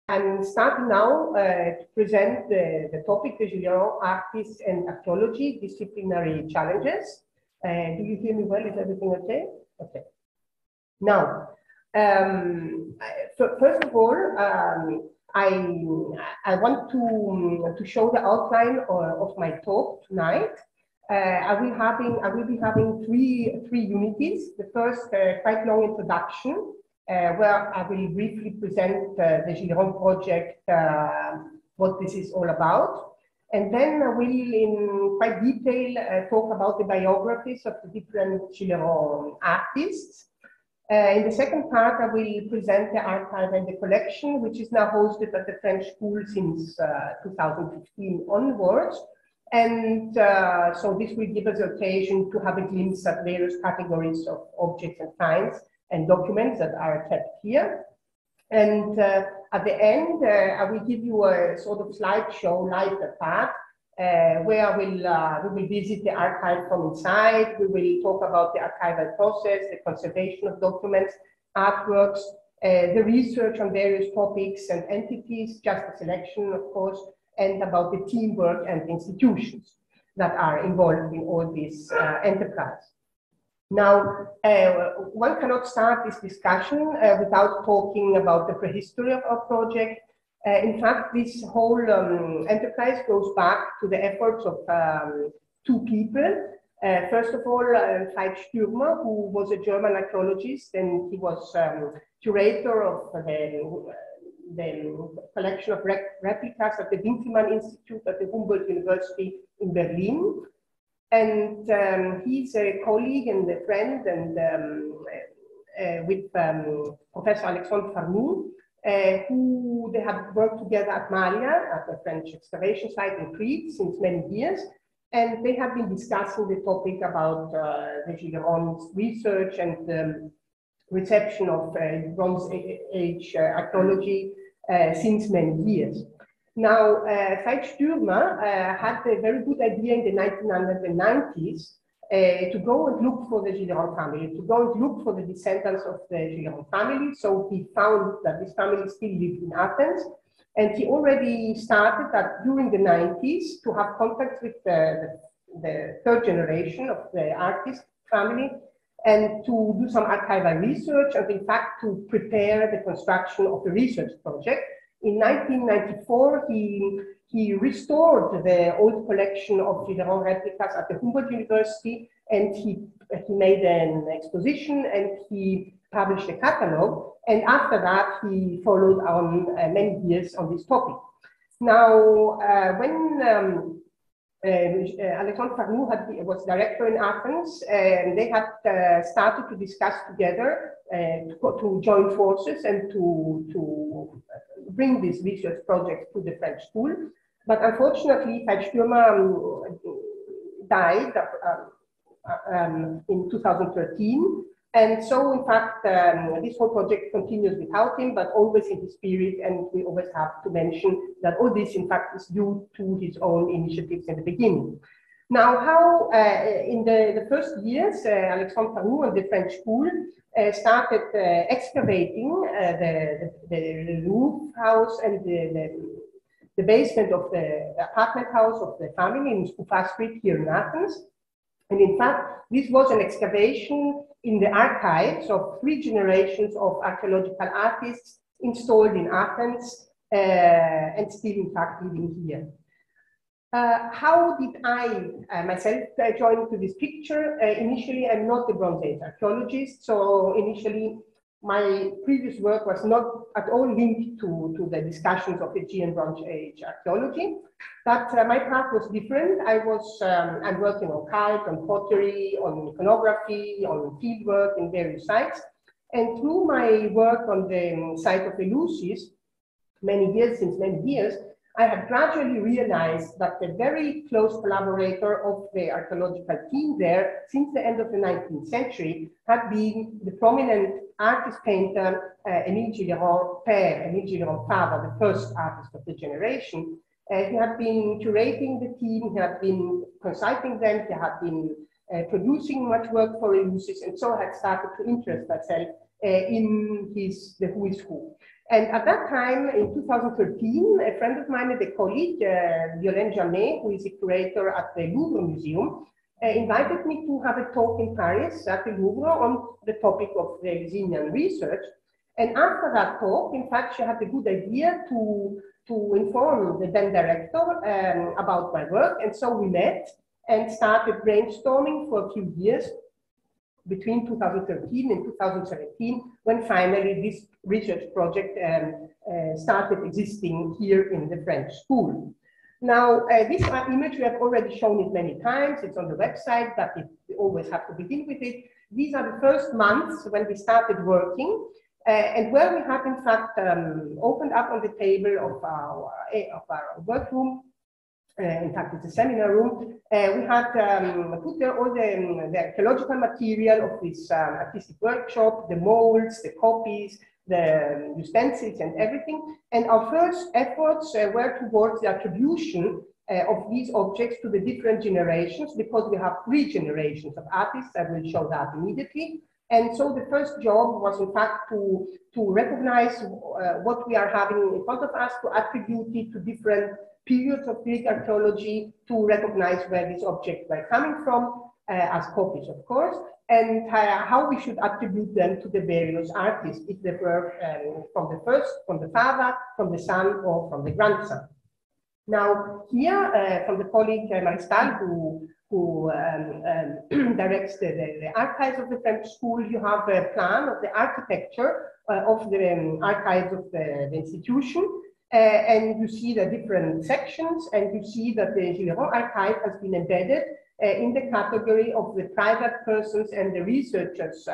I'm starting now to present the topic, the Gilliéron artists and archaeology, disciplinary challenges. Do you hear me well? Is everything okay? Okay. Now, first of all, I want to show the outline of my talk tonight. I will be having three unities. The first, quite long introduction, where I will briefly present the Gilliéron project, what this is all about. And then I will, in quite detail, talk about the biographies of the different Gilliéron artists. In the second part, I will present the archive and the collection, which is now hosted at the French school since 2015 onwards. And so this will give us an occasion to have a glimpse at various categories of objects and finds and documents that are kept here. And at the end, I will give you a sort of slideshow, live part, where we will visit the archive from inside. We will talk about the archival process, the conservation of documents, artworks, the research on various topics and entities, just a selection, of course, and about the teamwork and institutions that are involved in all this enterprise. Now, one cannot start this discussion without talking about the prehistory of our project. In fact, this whole enterprise goes back to the efforts of two people. First of all, Alfred Gillion, who was a German archaeologist, and he was curator of the collection of replicas at the Winkelmann Institute at the Humboldt University in Berlin. And he's a colleague and a friend and with Professor Alexandre Farnoux, who they have worked together at Malia, at the French excavation site in Crete since many years. And they have been discussing the topic about the Gilliéron's research and the reception of Bronze Age archaeology since many years. Now, Alfred Gillion had a very good idea in the 1990s to go and look for the Gilliéron family, to go and look for the descendants of the Gilliéron family. So he found that this family still lived in Athens, and he already started that during the 90s to have contact with the third generation of the artist family and to do some archival research and, in fact, to prepare the construction of the research project. In 1994, he restored the old collection of Gilliéron replicas at the Humboldt University, and he made an exposition and he published a catalog. And after that, he followed on many years on this topic. Now, when Alexandre Farnoux was director in Athens, and they had started to discuss together to join forces and to bring this research project to the French school. But unfortunately, Alfred Gillion died in 2013. And so, in fact, this whole project continues without him, but always in his spirit. And we always have to mention that all this, in fact, is due to his own initiatives in the beginning. Now, how in the first years, Alexandre Farnoux and the French school started excavating the roof house and the basement of the apartment house of the family in Skoufa Street here in Athens. And in fact, this was an excavation in the archives of 3 generations of archaeological artists installed in Athens and still, in fact, living here. How did I myself join into this picture? Initially, I'm not a Bronze Age archaeologist, so initially my previous work was not at all linked to the discussions of Aegean Bronze Age archaeology, but my path was different. I'm working on cult, on pottery, on iconography, on fieldwork in various sites, and through my work on the site of Eleusis, since many years, I have gradually realized that the very close collaborator of the archaeological team there since the end of the 19th century had been the prominent artist painter Émile Gilliéron père, Émile Gilliéron father, the first artist of the generation. He had been curating the team, he had been consulting them, he had been producing much work for Eleusis, and so I had started to interest myself in the Who is Who. And at that time, in 2013, a friend of mine, a colleague, Violaine, who is a curator at the Louvre Museum, invited me to have a talk in Paris at the Louvre on the topic of the Gillian research. And after that talk, in fact, she had a good idea to inform the then director about my work. And so we met and started brainstorming for a few years between 2013 and 2017, when finally this research project started existing here in the French school. Now, this image, we have already shown it many times. It's on the website, but we always have to begin with it. These are the first months when we started working, and where we have, in fact, opened up on the table of our workroom. In fact, it's a seminar room. We had put there all the archaeological material of this artistic workshop, the molds, the copies, the utensils and everything. And our first efforts were towards the attribution of these objects to the different generations, because we have 3 generations of artists. I will show that immediately. And so the first job was, in fact, to recognize what we are having in front of us, to attribute it to different periods of Greek archaeology, to recognize where these objects were coming from, as copies, of course, and how we should attribute them to the various artists, if they were from the father, from the son, or from the grandson. Now, here, from the colleague Maristal, who directs the archives of the French school, you have a plan of the architecture of the archives of the institution. And you see the different sections, and you see that the Gilliéron archive has been embedded in the category of the private persons and the researchers'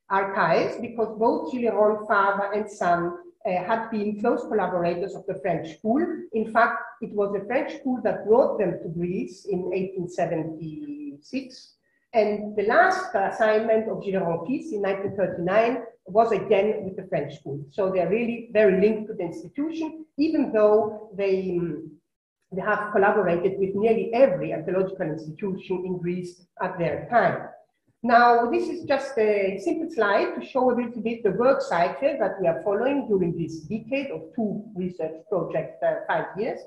archives, because both Gilliéron, father and son, had been close collaborators of the French school. In fact, it was the French school that brought them to Greece in 1876. And the last assignment of Gilliéron fils in 1939 was again with the French school. So they're really very linked to the institution, even though they have collaborated with nearly every archaeological institution in Greece at their time. Now, this is just a simple slide to show a little bit the work cycle that we are following during this decade of 2 research projects, 5 years.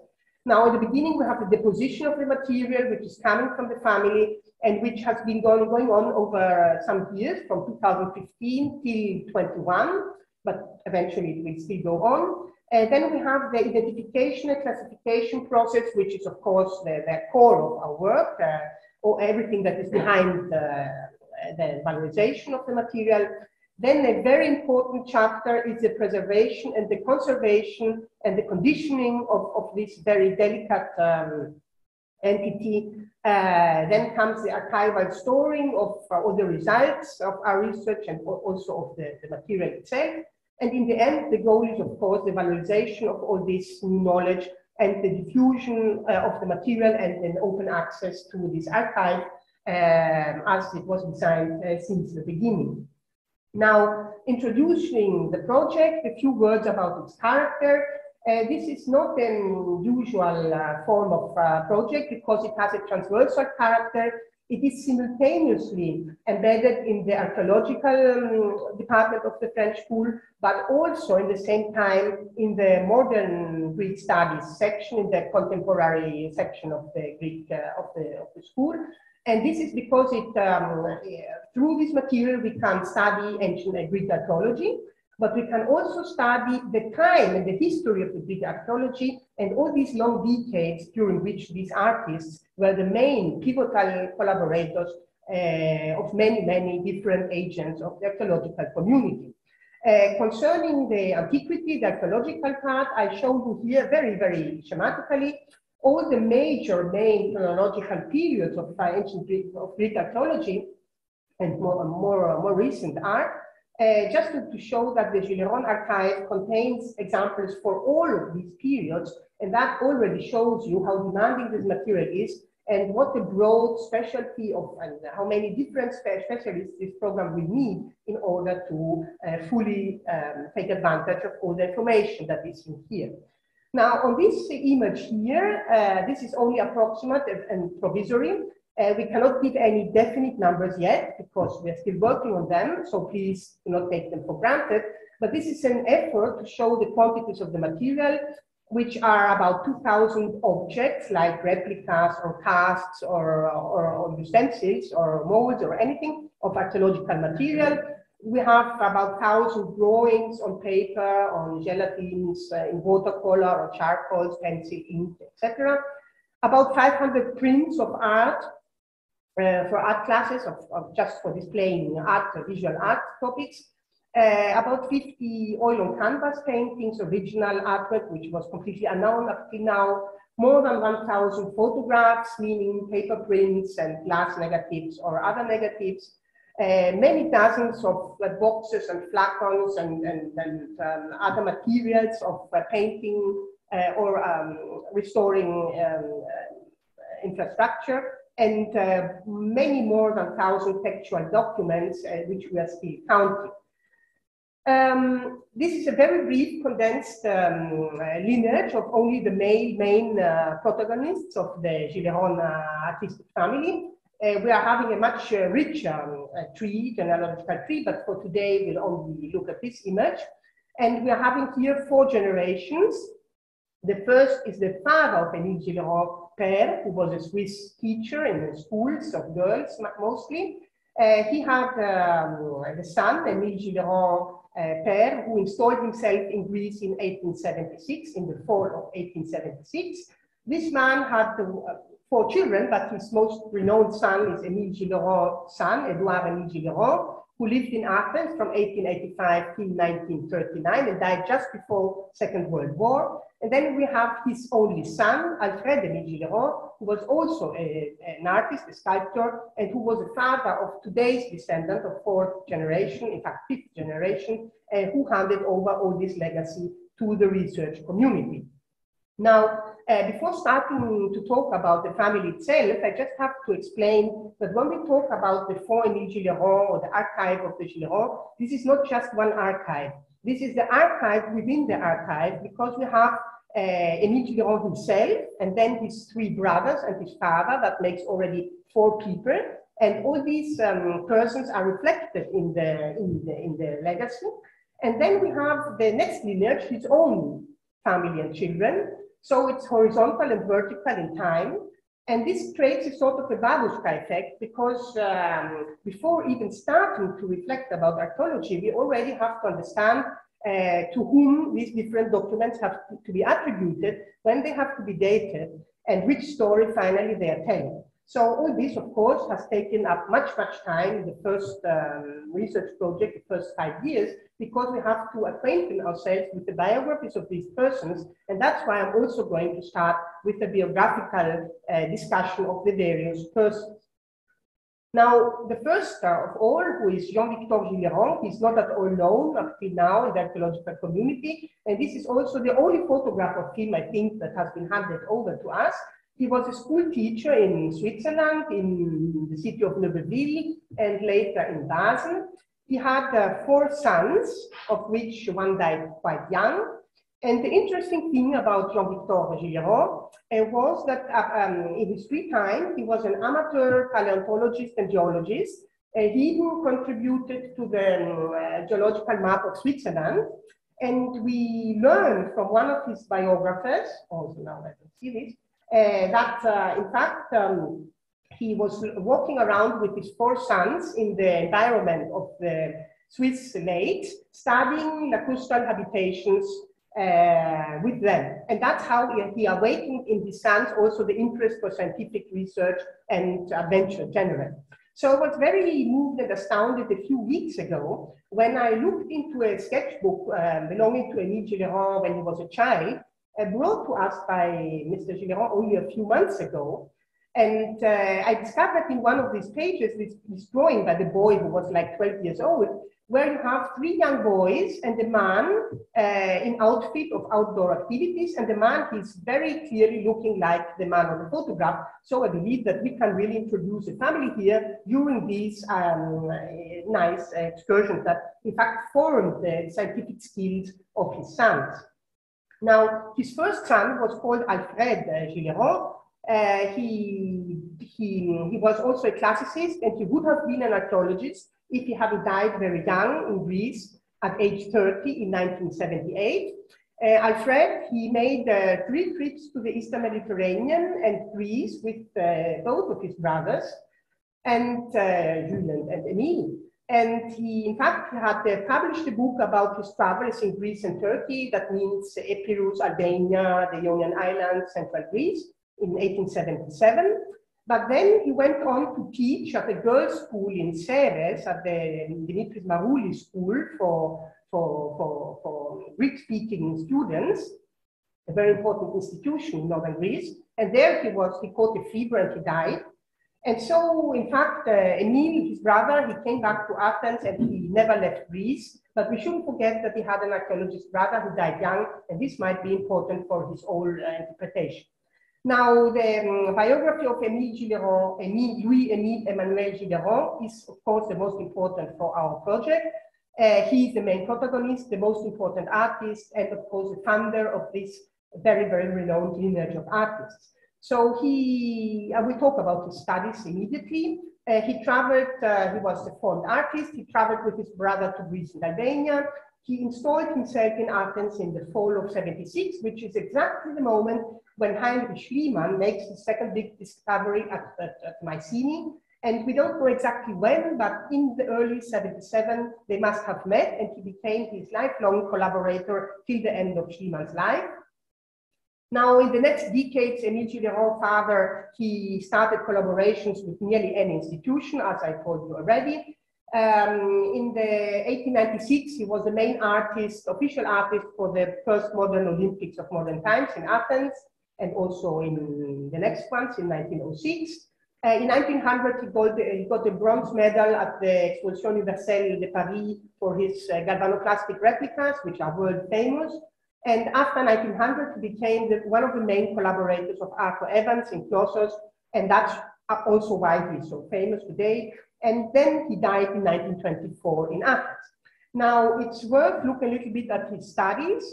Now, at the beginning, we have the deposition of the material, which is coming from the family, and which has been going on over some years, from 2015 till 21, but eventually it will still go on. And then we have the identification and classification process, which is, of course, the core of our work, or everything that is behind the valorization of the material. Then a very important chapter is the preservation and the conservation and the conditioning of this very delicate entity. Then comes the archival storing of all the results of our research and also of the material itself. And in the end, the goal is, of course, the valorization of all this new knowledge and the diffusion of the material and open access to this archive as it was designed since the beginning. Now, introducing the project, a few words about its character. This is not an usual form of project because it has a transversal character. It is simultaneously embedded in the archaeological department of the French school, but also in the same time in the modern Greek studies section, in the contemporary section of the Greek of the school. And this is because through this material we can study ancient Greek archaeology, but we can also study the time and the history of the Greek archaeology and all these long decades during which these artists were the main pivotal collaborators of many different agents of the archaeological community. Concerning the antiquity, the archaeological part, I showed you here very schematically all the main chronological periods of ancient Greek archaeology and more recent art. Just to show that the Gilliéron archive contains examples for all of these periods, and that already shows you how demanding this material is and what the broad specialty of and how many different specialists this program will need in order to fully take advantage of all the information that is in here. Now, on this image here, this is only approximate and provisory. We cannot give any definite numbers yet because we're still working on them, so please do not take them for granted. But this is an effort to show the quantities of the material, which are about 2,000 objects like replicas or casts or utensils or molds or anything of archaeological material. We have about 1,000 drawings on paper, on gelatines, in watercolor or charcoal, pencil, ink, etc. About 500 prints of art for art classes, of just for displaying art, visual art topics. About 50 oil on canvas paintings, original artwork, which was completely unknown up till now. More than 1,000 photographs, meaning paper prints and glass negatives or other negatives. Many dozens of boxes and flacons and other materials of painting or restoring infrastructure, and many more than 1,000 textual documents, which we are still counting. This is a very brief, condensed lineage of only the main protagonists of the Gilliéron artistic family. We are having a much richer tree, genealogical tree, but for today we'll only look at this image. And we are having here 4 generations. The first is the father of Émile Gilliéron père, who was a Swiss teacher in the schools of girls mostly. He had the son, Émile Gilliéron père, who installed himself in Greece in 1876, in the fall of 1876. This man had 4 children, but his most renowned son is Émile Gilliéron's son, Édouard Émile Gilliéron, who lived in Athens from 1885 till 1939 and died just before Second World War. And then we have his only son, Alfred Gillion, who was also an artist, a sculptor, and who was the father of today's descendant of 4th generation, in fact 5th generation, who handed over all this legacy to the research community. Now, before starting to talk about the family itself, I just have to explain that when we talk about the Fonds Émile Gilliéron or the archive of the Gilliérons, this is not just one archive. This is the archive within the archive, because we have Émile Gilliéron himself, and then his 3 brothers and his father. That makes already 4 people, and all these persons are reflected in the legacy. And then we have the next lineage, his own family and children. So it's horizontal and vertical in time. And this creates a sort of a babushka effect, because before even starting to reflect about archaeology, we already have to understand to whom these different documents have to be attributed, when they have to be dated, and which story finally they are telling. So all this, of course, has taken up much time in the first research project, the first 5 years, because we have to acquaint ourselves with the biographies of these persons. And that's why I'm also going to start with a biographical discussion of the various persons. Now, the first of all, who is Jean-Victor Gilliéron, he's not at all known up till now in the archaeological community. And this is also the only photograph of him, I think, that has been handed over to us. He was a school teacher in Switzerland, in the city of Neuveville, and later in Basel. He had 4 sons, of which one died quite young. And the interesting thing about Jean-Victor Gilliéron was that in his free time, he was an amateur paleontologist and geologist. He who contributed to the geological map of Switzerland. And we learned from one of his biographers, also now I can see this, that in fact, he was walking around with his 4 sons in the environment of the Swiss lakes, studying lacustral habitations with them. And that's how he awakened in his sons also the interest for scientific research and adventure generally. So I was very moved and astounded a few weeks ago when I looked into a sketchbook belonging to Émile Gilliéron when he was a child, brought to us by Mr. Gilliéron only a few months ago. And I discovered that in one of these pages, this drawing by the boy who was like 12 years old, where you have 3 young boys and a man in outfit of outdoor activities. And the man is very clearly looking like the man on the photograph. So I believe that we can really introduce a family here during these nice excursions that in fact formed the scientific skills of his sons. Now, his first son was called Alfred Gillion. He he was also a classicist, and he would have been an archaeologist if he hadn't died very young in Greece at age 30 in 1978. Alfred, he made 3 trips to the Eastern Mediterranean and Greece with both of his brothers, and Julian and Emile. And he, in fact, had published a book about his travels in Greece and Turkey. That means Epirus, Albania, the Ionian Islands, Central Greece, in 1877. But then he went on to teach at a girls' school in Ceres, at the Dimitris Maroulis school for Greek-speaking students, a very important institution in northern Greece. And there he caught a fever and he died. And so, in fact, Emile, his brother, he came back to Athens and he never left Greece. But we shouldn't forget that he had an archaeologist brother who died young, and this might be important for his whole interpretation. Now, the biography of Émile Gilliéron, Louis-Émile Emmanuel Gilliéron, is, of course, the most important for our project. He is the main protagonist, the most important artist, and, of course, the founder of this very, very renowned lineage of artists. So I will talk about his studies immediately. He traveled, he was a fond artist. He traveled with his brother to Greece and Albania. He installed himself in Athens in the fall of '76, which is exactly the moment when Heinrich Schliemann makes his second big discovery at Mycenae. And we don't know exactly when, but in the early '77, they must have met, and he became his lifelong collaborator till the end of Schliemann's life. Now, in the next decades, Émile Gilliéron's father, he started collaborations with nearly any institution, as I told you already. In the 1896, he was the main artist, official artist for the first modern Olympics of modern times in Athens, and also in the next ones in 1906. In 1900, he got a bronze medal at the Exposition Universelle de Paris for his galvanoplastic replicas, which are world famous. And after 1900, he became one of the main collaborators of Arthur Evans in Knossos, and that's also why he's so famous today. And then he died in 1924 in Athens. Now, it's worth looking a little bit at his studies.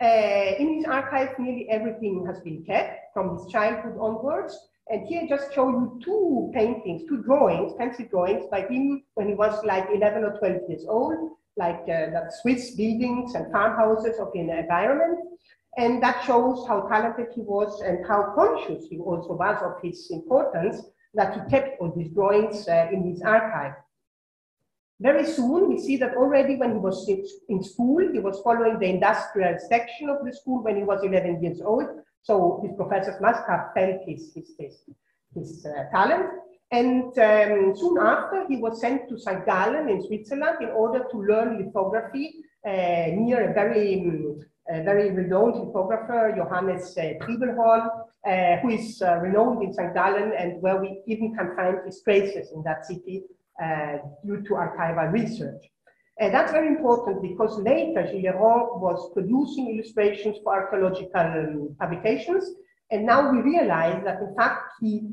In his archive, nearly everything has been kept from his childhood onwards. And here I just show you 2 paintings, 2 drawings, fancy drawings by him when he was like 11 or 12 years old, like the Swiss buildings and farmhouses of an environment. And that shows how talented he was and how conscious he also was of his importance, that he kept all these drawings in his archive. Very soon, we see that already when he was in school, he was following the industrial section of the school when he was 11 years old. So his professors must have felt his talent. And soon after, he was sent to St. Gallen in Switzerland in order to learn lithography near a very renowned lithographer, Johannes Triebelhorn, who is renowned in St. Gallen, and where we even can find his traces in that city due to archival research. That's very important because later Gilliéron was producing illustrations for archaeological publications, and now we realize that in fact he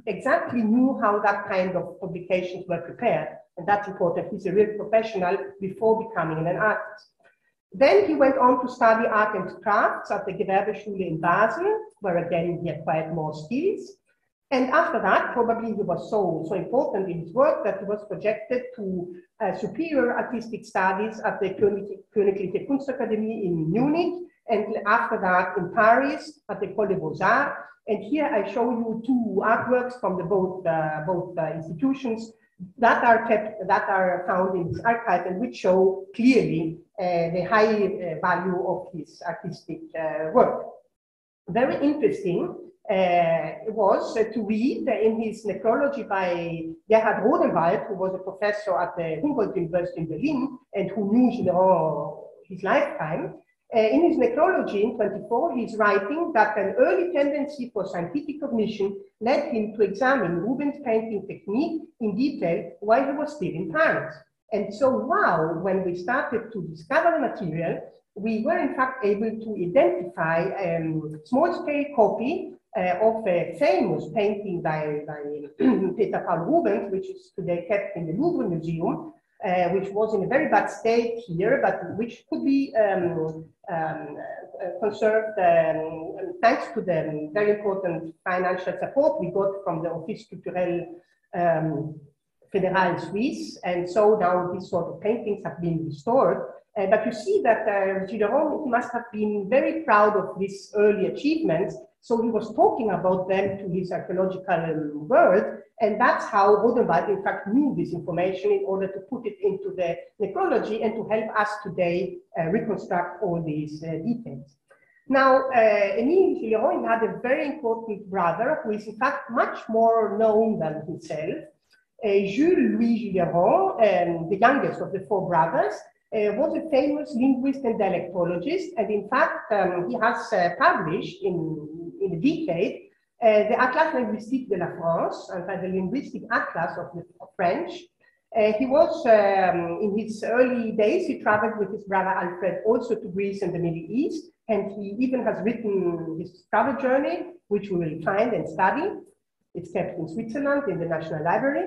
exactly knew how that kind of publications were prepared, and that's important. He's a real professional before becoming an artist. Then he went on to study art and crafts at the Gewerbeschule in Basel, where again he acquired more skills. And after that, probably he was so important in his work that he was projected to superior artistic studies at the Königliche Kunstakademie in Munich, and after that in Paris at the École des Beaux-Arts. And here I show you 2 artworks from both institutions that are found in his archive, and which show clearly the high value of his artistic work. Very interesting was to read in his necrology by Gerhard Rodenwald, who was a professor at the Humboldt University in Berlin and who knew Gilliéron his lifetime. In his necrology in 24, he's writing that an early tendency for scientific cognition led him to examine Rubens' painting technique in detail while he was still in Paris. And so, wow, when we started to discover the material, we were in fact able to identify a small-scale copy of a famous painting by Peter Paul Rubens, which is today kept in the Louvre Museum, which was in a very bad state here, but which could be conserved thanks to the very important financial support we got from the Office Culturel Fédéral Suisse. And so now these sort of paintings have been restored. But you see that Gilliéron must have been very proud of these early achievements. So he was talking about them to his archaeological world. And that's how Odenwald, in fact, knew this information in order to put it into the necrology and to help us today reconstruct all these details. Now, Émile Gilliéron had a very important brother who is, in fact, much more known than himself. Jules Louis Gilliéron, the youngest of the four brothers, was a famous linguist and dialectologist. And in fact, he has published in a decade the Atlas linguistique de la France, and the linguistic atlas of the French. He was, in his early days, he traveled with his brother Alfred also to Greece and the Middle East. And he even has written his travel journey, which we will find and study. It's kept in Switzerland in the National Library.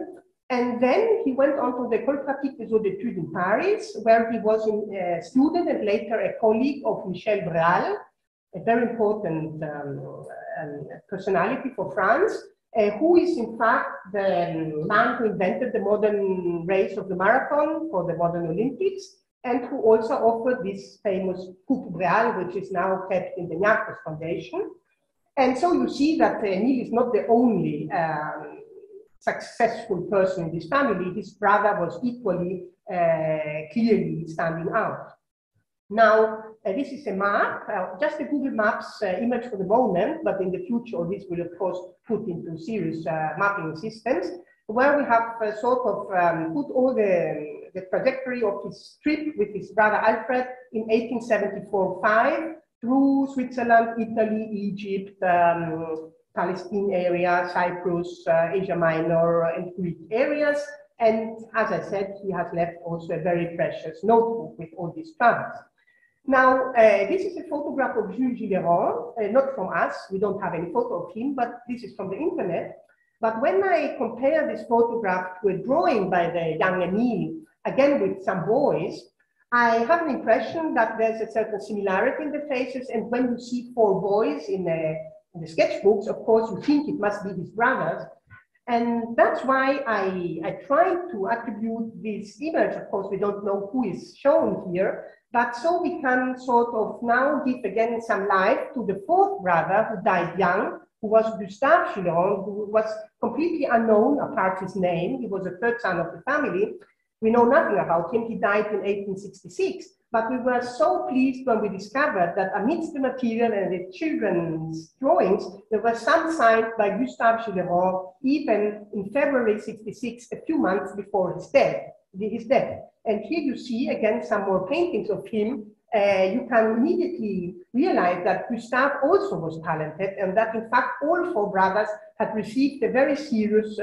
And then he went on to the École pratique des hautes études in Paris, where he was a student and later a colleague of Michel Bréal, a very important personality for France, who is in fact the man who invented the modern race of the marathon for the modern Olympics, and who also offered this famous Coupe Bréal, which is now kept in the Niarchos Foundation. And so you see that Émile is not the only successful person in this family. His brother was equally clearly standing out. Now, this is a map, just a Google Maps image for the moment, but in the future this will of course put into serious mapping systems, where we have sort of put all the trajectory of his trip with his brother Alfred in 1874-5 through Switzerland, Italy, Egypt, Palestine area, Cyprus, Asia Minor, and Greek areas. And as I said, he has left also a very precious notebook with all these travels. Now, this is a photograph of Jules Gilliéron, not from us. We don't have any photo of him, but this is from the internet. But when I compare this photograph to a drawing by the young Émile, again with some boys, I have an impression that there's a certain similarity in the faces. And when you see four boys in the sketchbooks, of course, you think it must be his brothers. And that's why I try to attribute this image. Of course, we don't know who is shown here, but so we can sort of now give again some life to the fourth brother who died young, who was Gustave Gillion, who was completely unknown apart his name. He was the third son of the family. We know nothing about him. He died in 1866. But we were so pleased when we discovered that amidst the material and the children's drawings, there was some signed by Gustave Gilliéron, even in February 66, a few months before his death. And here you see again some more paintings of him. You can immediately realize that Gustave also was talented, and that in fact all four brothers had received a very serious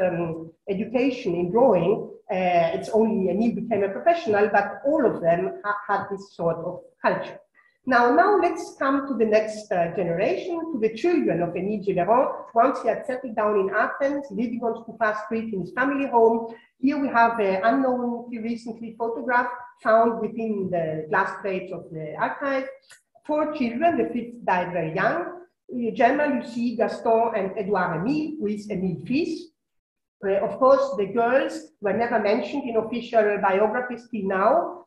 education in drawing. It's only Émile became a professional, but all of them had this sort of culture. Now let's come to the next generation, to the children of Émile Gilliéron. Once he had settled down in Athens, living on Skoufa Street in his family home. Here we have an unknown, recently photograph found within the glass plates of the archive. Four children, the fifth died very young. In general, you see Gaston and Edouard Émile, who is Émile's fils. Of course, the girls were never mentioned in official biographies till now,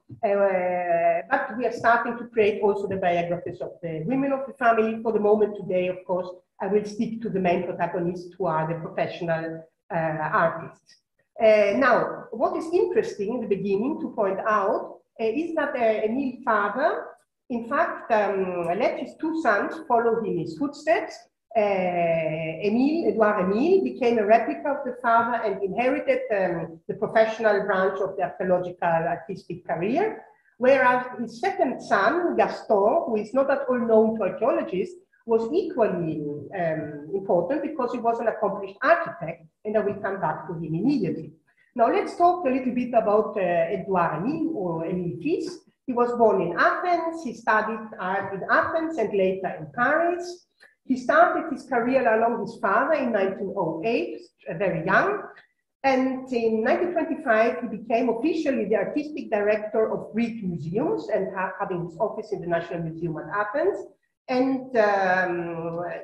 but we are starting to create also the biographies of the women of the family. For the moment today, of course, I will stick to the main protagonists, who are the professional artists. Now, what is interesting in the beginning to point out is that Émile's father, in fact, let his two sons follow in his footsteps. Edouard Émile became a replica of the father and inherited the professional branch of the archaeological artistic career, whereas his second son, Gaston, who is not at all known to archaeologists, was equally important because he was an accomplished architect, and I will come back to him immediately. Now let's talk a little bit about Edouard Émile, or Émile fils. He was born in Athens. He studied art in Athens and later in Paris. He started his career along his father in 1908, very young. And in 1925, he became officially the artistic director of Greek museums and having his office in the National Museum at Athens. And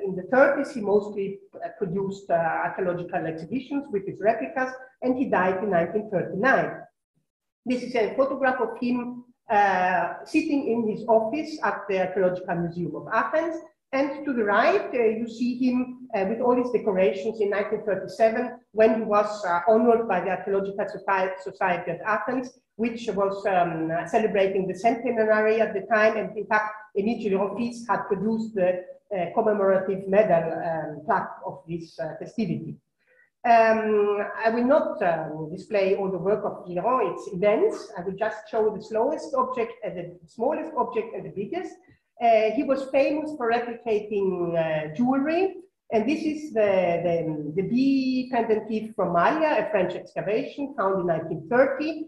in the 30s, he mostly produced archaeological exhibitions with his replicas, and he died in 1939. This is a photograph of him sitting in his office at the Archaeological Museum of Athens. And to the right, you see him with all his decorations in 1937, when he was honored by the Archaeological Society of Athens, which was celebrating the centenary at the time. And in fact, Gilliéron had produced the commemorative medal plaque of this festivity. I will not display all the work of Gilliéron, it's immense. I will just show the slowest object and the smallest object and the biggest. He was famous for replicating jewelry, and this is the bee pendentif from Malia, a French excavation found in 1930,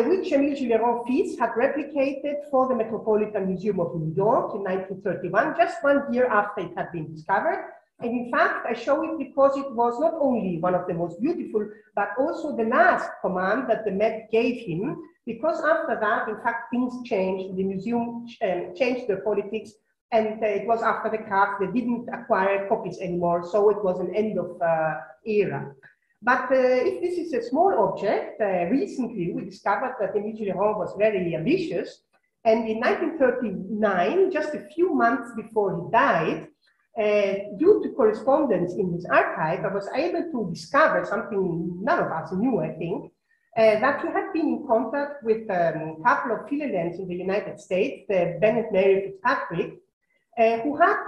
which Émile Gilliéron fils had replicated for the Metropolitan Museum of New York in 1931, just 1 year after it had been discovered. And in fact, I show it because it was not only one of the most beautiful, but also the last command that the Met gave him, because after that, in fact, things changed. The museum changed their politics, and it was after the craft, they didn't acquire copies anymore, so it was an end of era. But if this is a small object, recently we discovered that Émile Gilliéron was very ambitious, and in 1939, just a few months before he died, due to correspondence in his archive, I was able to discover something none of us knew, I think, that he had been in contact with a couple of philhellenes in the United States, Ben and Mary Fitzpatrick, who had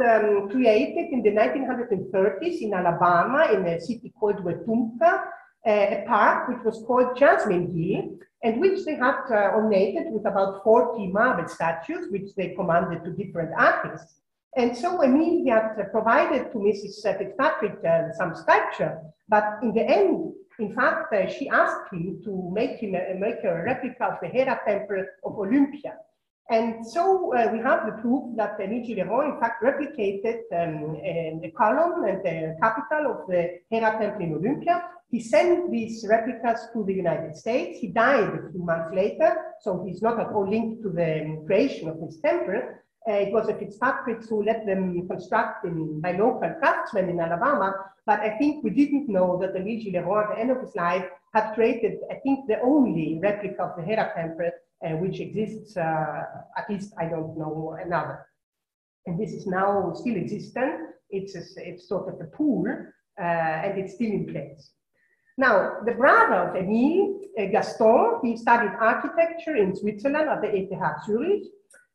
created in the 1930s in Alabama, in a city called Wetumpka, a park which was called Jasmine Hill, and which they had ornated with about 40 marble statues, which they commanded to different artists. And so Émile had provided to Mrs. Fitzpatrick some sculpture, but in the end, in fact, she asked him to make a replica of the Hera Temple of Olympia. And so we have the proof that Émile Gilliéron, in fact, replicated the column and the capital of the Hera Temple in Olympia. He sent these replicas to the United States. He died a few months later, so he's not at all linked to the creation of this temple. It was a Fitzpatrick who let them construct by local craftsmen in Alabama, but I think we didn't know that Émile Gilliéron, at the end of his life, had created, I think, the only replica of the Hera Temple, which exists, at least I don't know another. And this is now still existent. It's sort of a pool, and it's still in place. Now, the brother of Émile, Gaston, he studied architecture in Switzerland at the ETH Zurich.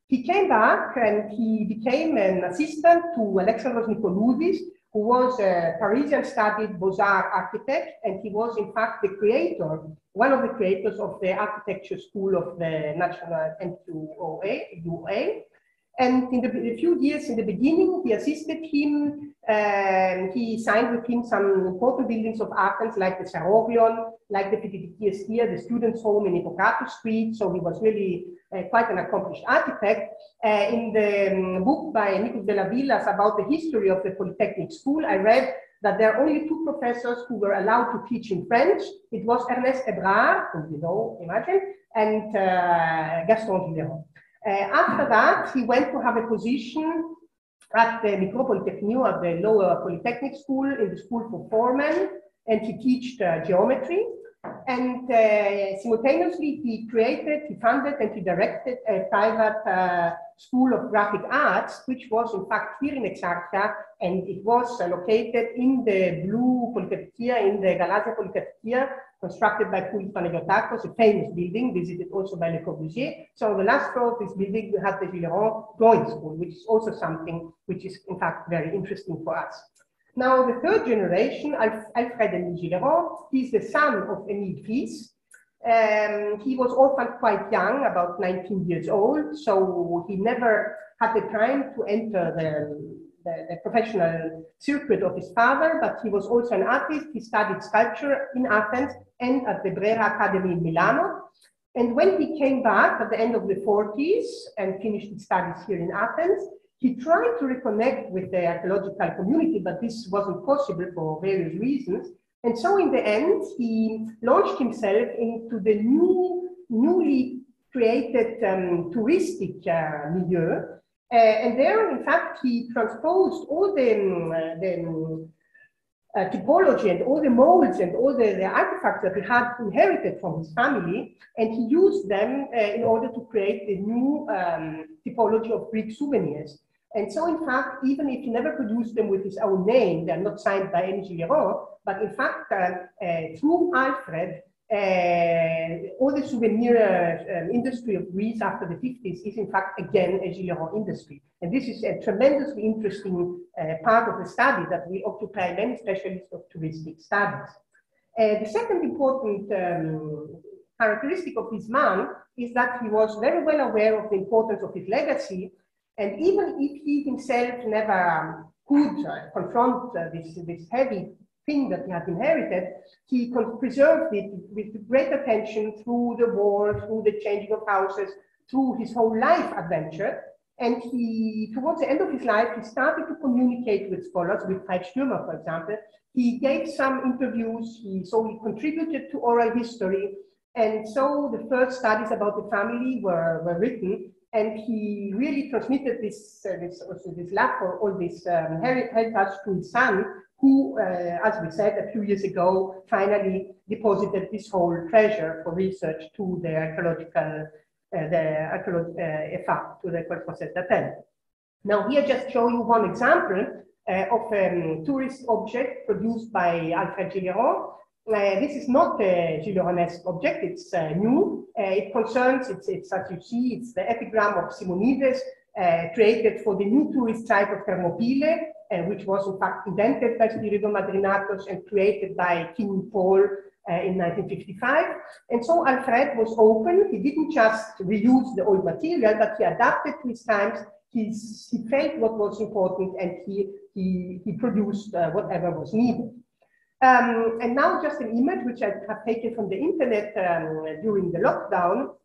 He came back and he became an assistant to Alexandros Nikoloudis, who was a Parisian studied Beaux-Arts architect, and he was in fact the creator, one of the creators of the architecture school of the National UA. And in the few years in the beginning, he assisted him. He signed with him some important buildings of Athens, like the Sarorion, like the Pitidikias, the students' home in Hippocrates Street. So he was really quite an accomplished architect. In the book by Nikos Delavillas about the history of the Polytechnic School, I read that there are only two professors who were allowed to teach in French. It was Ernest Ebrard, whom you know, imagine, and Gaston Gilliéron. After that, he went to have a position at the Micropolytechnique, at the lower Polytechnic School, in the School for Foremen, and he taught geometry. And simultaneously, he funded, and he directed a private school of graphic arts, which was in fact here in Exarchia, and it was located in the Blue Polytechnia, in the Galatia Polytechnia, constructed by Koulis Panagiotakos, a famous building, visited also by Le Corbusier. So on the last floor of this building, we have the Gilliéron drawing school, which is also something which is in fact very interesting for us. Now, the third generation, Alfred Gillion, he's the son of Émile fils. He was orphaned quite young, about 19 years old, so he never had the time to enter the professional circuit of his father, but he was also an artist. He studied sculpture in Athens and at the Brera Academy in Milano. And when he came back at the end of the 40s and finished his studies here in Athens, he tried to reconnect with the archaeological community, but this wasn't possible for various reasons. And so in the end, he launched himself into the newly created touristic milieu. And there, in fact, he transposed all the typology and all the molds and all the artifacts that he had inherited from his family, and he used them in order to create the new typology of Greek souvenirs. And so, in fact, even if he never produced them with his own name, they're not signed by any Gilliéron, but in fact, through Alfred, all the souvenir industry of Greece after the 50s is in fact again a Gilliéron industry. And this is a tremendously interesting part of the study that will occupy many specialists of touristic studies. The second important characteristic of this man is that he was very well aware of the importance of his legacy. And even if he himself never could confront this heavy thing that he had inherited, he preserved it with great attention through the war, through the changing of houses, through his whole life adventure. And he, towards the end of his life, he started to communicate with scholars, with Prehistory, for example. He gave some interviews, so he contributed to oral history. And so the first studies about the family were written. And he really transmitted this love for all this heritage to his son, who, as we said a few years ago, finally deposited this whole treasure for research to the archaeological, EFA, to the École française d'Athènes. Now, here just show you one example of a tourist object produced by Alfred Gillion. This is not a Gilliéronesque object, it's new. It concerns, it's as you see, it's the epigram of Simonides, created for the new tourist site of Thermopylae, which was in fact invented by Spirido Madrinatos and created by King Paul in 1955. And so Alfred was open. He didn't just reuse the old material, but he adapted to his times. He felt what was important, and he produced whatever was needed. And now just an image which I have taken from the internet during the lockdown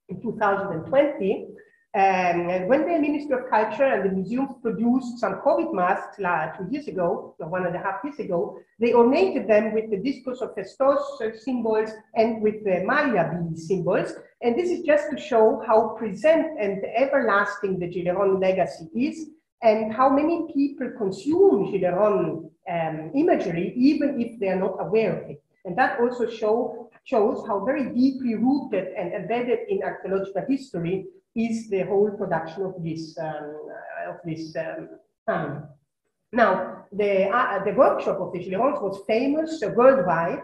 in 2020. When the Ministry of Culture and the museums produced some COVID masks 2 years ago, or 1.5 years ago, they ornated them with the discus of Festos symbols and with the Maya bee symbols. And this is just to show how present and everlasting the Gilliéron legacy is, and how many people consume Gilliéron imagery, even if they are not aware of it. And that also shows how very deeply rooted and embedded in archaeological history is the whole production of this family. Now, the workshop of the Gilliérons was famous worldwide,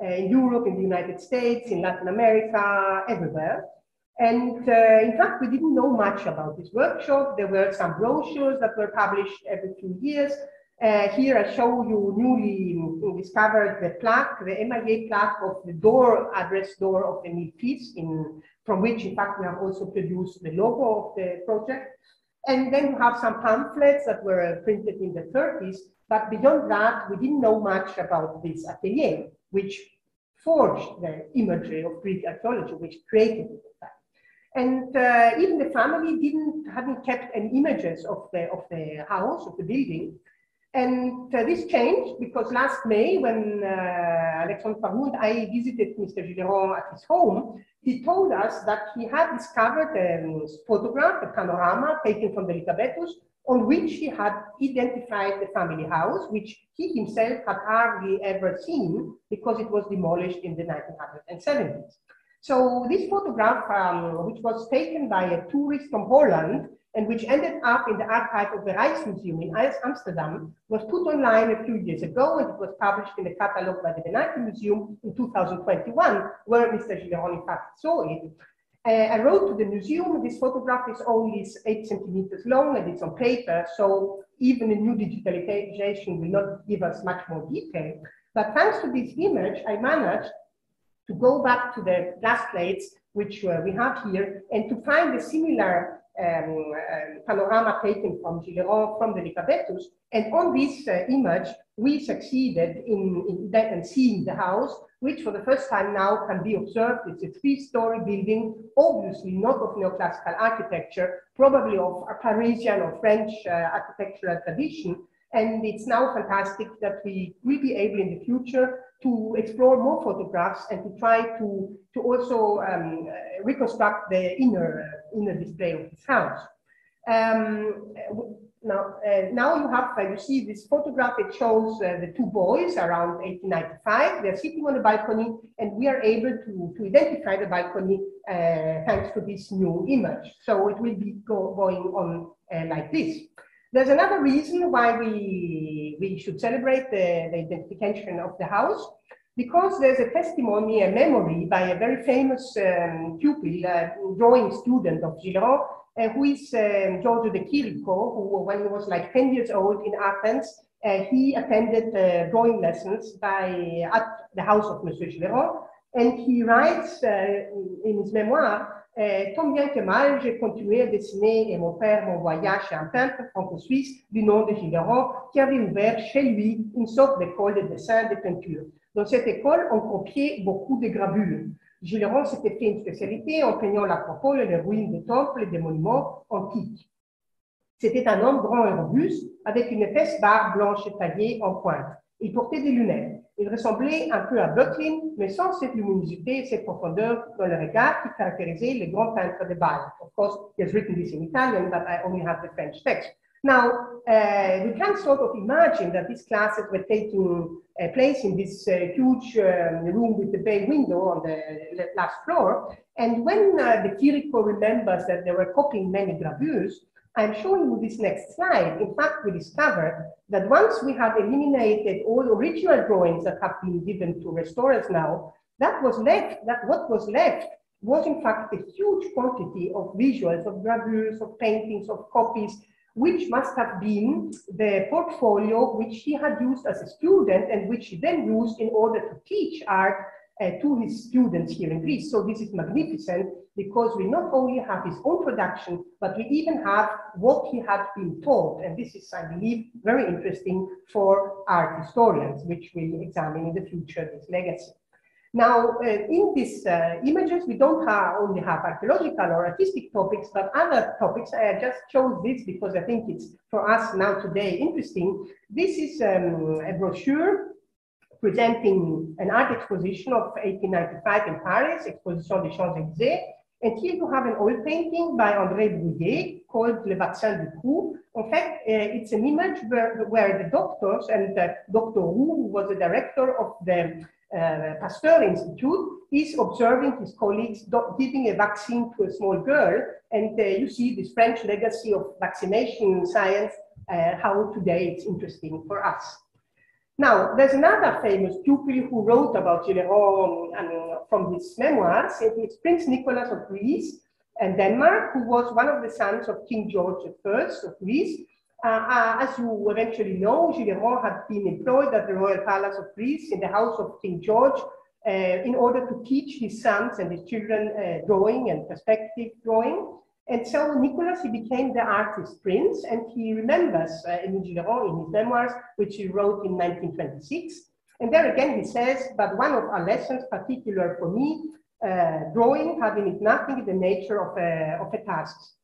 in Europe, in the United States, in Latin America, everywhere. And in fact, we didn't know much about this workshop. There were some brochures that were published every few years. Here I show you newly discovered the plaque, the emaillé plaque of the door, address door of the Nifis, from which in fact we have also produced the logo of the project. And then you have some pamphlets that were printed in the 30s, but beyond that, we didn't know much about this atelier, which forged the imagery of Greek archaeology, which created it. And even the family hadn't kept any images of the house, of the building. And this changed because last May, when Alexandre Farou and I visited Mr. Gilliéron at his home, he told us that he had discovered a photograph, a panorama taken from the Lycabettus, on which he had identified the family house, which he himself had hardly ever seen because it was demolished in the 1970s. So this photograph, which was taken by a tourist from Holland and which ended up in the archive of the Rijksmuseum in Amsterdam, was put online a few years ago, and it was published in the catalog by the Benaki Museum in 2021, where Mr. Gilliéron in fact saw it. I wrote to the museum, this photograph is only 8 centimeters long and it's on paper, so even a new digitalization will not give us much more detail. But thanks to this image, I managed to go back to the glass plates, which we have here, and to find a similar panorama taken from Gilliéron from the Lycabettus. And on this image, we succeeded in seeing the house, which for the first time now can be observed. It's a 3-story building, obviously not of neoclassical architecture, probably of a Parisian or French architectural tradition. And it's now fantastic that we will be able in the future to explore more photographs and to try to also reconstruct the inner display of this house. Now you have, you see this photograph, it shows the two boys around 1895. They're sitting on a balcony, and we are able to identify the balcony thanks to this new image. So it will be going on like this. There's another reason why we should celebrate the identification of the house, because there's a testimony, a memory by a very famous pupil, drawing student of Gilliéron, who is Giorgio de Chirico, who, when he was like 10 years old in Athens, he attended drawing lessons at the house of Monsieur Gilliéron, and he writes in his memoir, tant bien que mal, j'ai continué à dessiner et mon père m'envoya chez un peintre franco-suisse du nom de Gilliéron qui avait ouvert chez lui une sorte d'école de dessin et de peinture. Dans cette école, on copiait beaucoup de gravures. Gilliéron s'était fait une spécialité en peignant l'acropole et les ruines des temples et des monuments antiques. C'était un homme grand et robuste, avec une épaisse barbe blanche et taillée en pointe. Il portait des lunettes. Il ressemblait un peu à Böcklin, mais sans cette luminosité et cette profondeur dans le regard qui caractérisait les grands peintres de Bâle. Of course, he has written this in Italian, but I only have the French text. Now, we can sort of imagine that these classes were taking place in this huge room with the bay window on the last floor. And when the Chirico remembers that they were copying many gravures, I'm showing you this next slide. In fact, we discovered that once we had eliminated all original drawings that have been given to restorers now, what was left was in fact a huge quantity of visuals, of gravures, of paintings, of copies, which must have been the portfolio which he had used as a student and which he then used in order to teach art to his students here in Greece. So this is magnificent because we not only have his own production, but we even have what he had been taught. And this is, I believe, very interesting for art historians, which will examine in the future this legacy. Now, in these images, we don't only have archaeological or artistic topics, but other topics. I just chose this because I think it's, for us now today, interesting. This is a brochure presenting an art exposition of 1895 in Paris, Exposition des Champs-Élysées. And here you have an oil painting by André Brouillet called Le Vaccin du Cou. In fact, it's an image where the doctors and Dr. Roux, who was the director of the Pasteur Institute, is observing his colleagues giving a vaccine to a small girl. And you see this French legacy of vaccination science, how today it's interesting for us. Now, there's another famous pupil who wrote about Gilliéron from his memoirs. It's Prince Nicholas of Greece and Denmark, who was one of the sons of King George I of Greece. As you eventually know, Gilliéron had been employed at the Royal Palace of Greece in the house of King George in order to teach his sons and his children drawing and perspective drawing. And so Nicholas, he became the artist prince, and he remembers Émile Gilliéron in his memoirs, which he wrote in 1926. And there again he says, but one of our lessons, particular for me, drawing having it nothing in the nature of a task.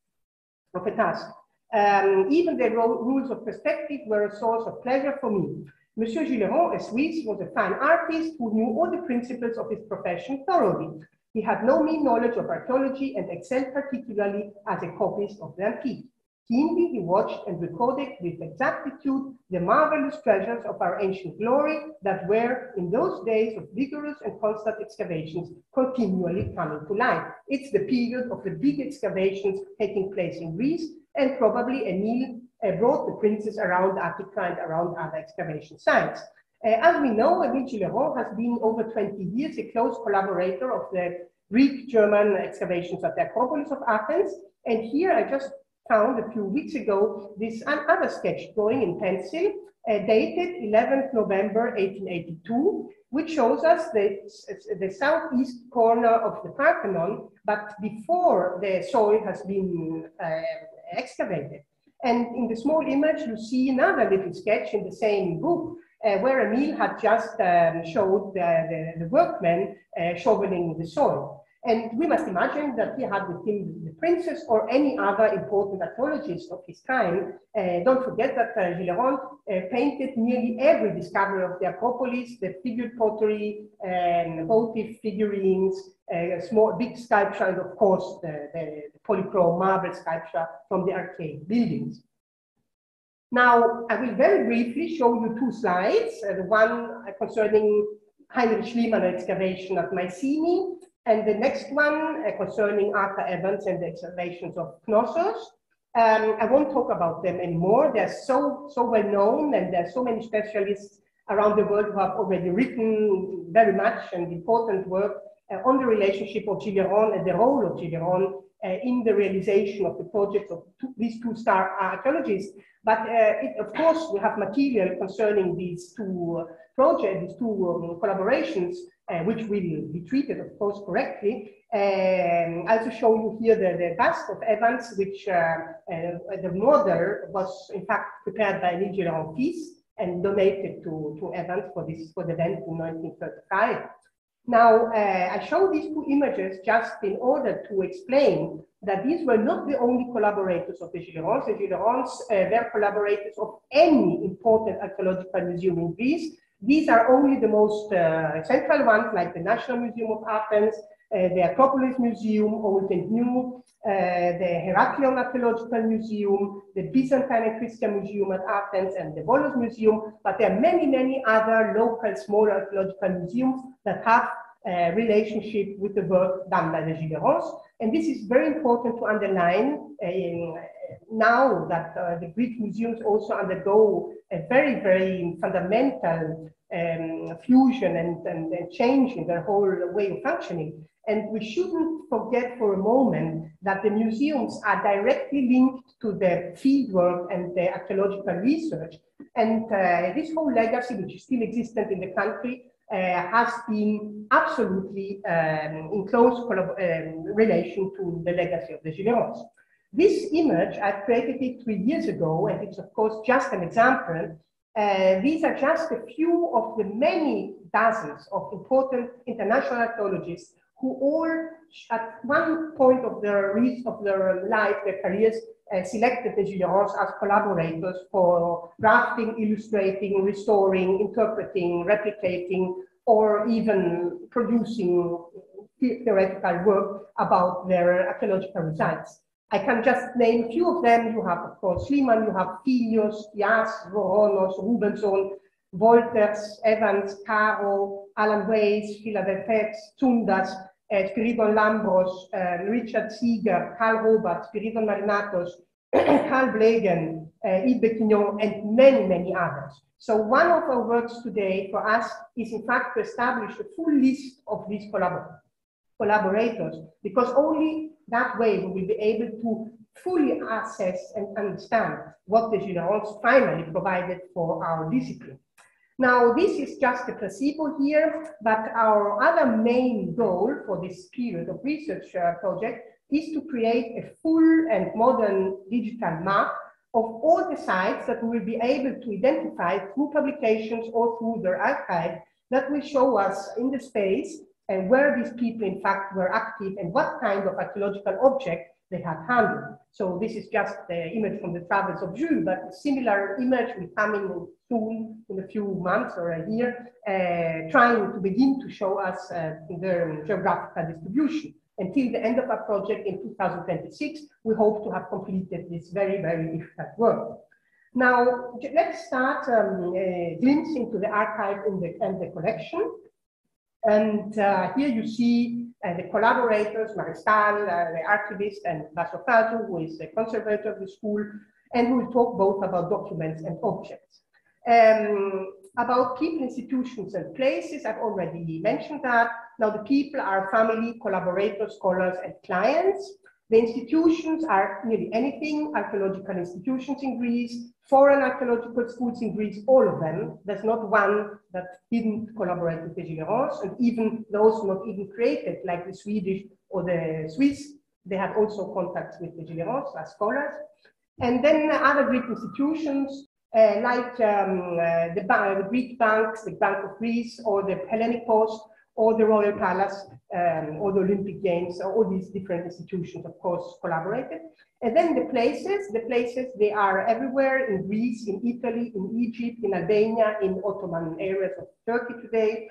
Even the rules of perspective were a source of pleasure for me. Monsieur Gilliéron, a Swiss, was a fine artist who knew all the principles of his profession thoroughly. He had no mean knowledge of archaeology and excelled particularly as a copyist of the antique. Keenly he watched and recorded with exactitude the marvelous treasures of our ancient glory that were, in those days of vigorous and constant excavations, continually coming to light. It's the period of the big excavations taking place in Greece, and probably Émile brought the princes around Attica and around other excavation sites. As we know, Émile Gilliéron has been over 20 years a close collaborator of the Greek-German excavations at the Acropolis of Athens. And here I just found a few weeks ago this other sketch drawing in pencil, dated 11th November 1882, which shows us the southeast corner of the Parthenon, but before the soil has been excavated. And in the small image, you see another little sketch in the same book, where Émile had just showed the workmen shoveling the soil. And we must imagine that he had with him the princess or any other important archaeologist of his time. Don't forget that Gilliéron painted nearly every discovery of the Acropolis, the figured pottery, votive figurines, small, big sculpture, and of course the polychrome marble sculpture from the arcade buildings. Now, I will very briefly show you two slides, the one concerning Heinrich Schliemann excavation at Mycenae, and the next one concerning Arthur Evans and the excavations of Knossos. I won't talk about them anymore. They're so well known, and there are so many specialists around the world who have already written very much and important work on the relationship of Gilliéron and the role of Gilliéron in the realization of the projects of these two star archaeologists. But of course, we have material concerning these two projects, these two collaborations, which will be treated, of course, correctly. I'll also show you here the bust of Evans, which the model was in fact prepared by Gilliéron piece and donated to Evans for the event in 1935. Now, I show these two images just in order to explain that these were not the only collaborators of the Gilliérons. The Gilliérons were collaborators of any important archaeological museum in Greece. These are only the most central ones, like the National Museum of Athens, the Acropolis Museum, Old and New, the Heraklion Archaeological Museum, the Byzantine and Christian Museum at Athens, and the Volos Museum. But there are many, many other local, small archaeological museums that have a relationship with the work done by the Gilliérons. And this is very important to underline now that the Greek museums also undergo a very, very fundamental fusion and change in their whole way of functioning. And we shouldn't forget for a moment that the museums are directly linked to the fieldwork and the archaeological research. And this whole legacy, which is still existent in the country, has been absolutely in close relation to the legacy of the Gilliérons. This image, I created it 3 years ago, and it's of course just an example. These are just a few of the many dozens of important international archaeologists who all, at one point of their life, their careers, selected the Gilliérons as collaborators for drafting, illustrating, restoring, interpreting, replicating, or even producing theoretical work about their archaeological results. I can just name a few of them. You have, of course, Schliemann, you have Filios, Jas, Voronos, Rubenson, Wolters, Evans, Caro, Alan Weiss, Philadelphia, Tsundas, Spiridon Lambros, Richard Seeger, Karl Robert, Spiridon Marinatos, Carl Blegen, Yves Bequignon, and many, many others. So one of our works today for us is in fact to establish a full list of these collaborators, because only that way we will be able to fully assess and understand what the Gilliérons finally provided for our discipline. Now, this is just a placebo here, but our other main goal for this period of research project is to create a full and modern digital map of all the sites that we will be able to identify through publications or through their archive that will show us in the space and where these people in fact were active and what kind of archaeological object they had handled. So this is just the image from the travels of Jules, but a similar image will come in soon, in a few months or a year, trying to begin to show us their geographical distribution. Until the end of our project in 2026, we hope to have completed this very, very difficult work. Now, let's start a glimpse into the archive and the collection. And here you see the collaborators, Maristal, the archivist, and Basofazu, who is the conservator of the school, and we will talk both about documents and objects. About people, institutions, and places, I've already mentioned that. Now the people are family, collaborators, scholars, and clients. The institutions are nearly anything, archaeological institutions in Greece, foreign archaeological schools in Greece, all of them. There's not one that didn't collaborate with the Gilliérons, and even those not even created, like the Swedish or the Swiss, they have also contacts with the Gilliérons as scholars. And then other Greek institutions, like the Greek banks, the Bank of Greece, or the Hellenic Post, or the Royal Palace, or the Olympic Games, all these different institutions, of course, collaborated. And then the places, they are everywhere in Greece, in Italy, in Egypt, in Albania, in Ottoman areas of Turkey today,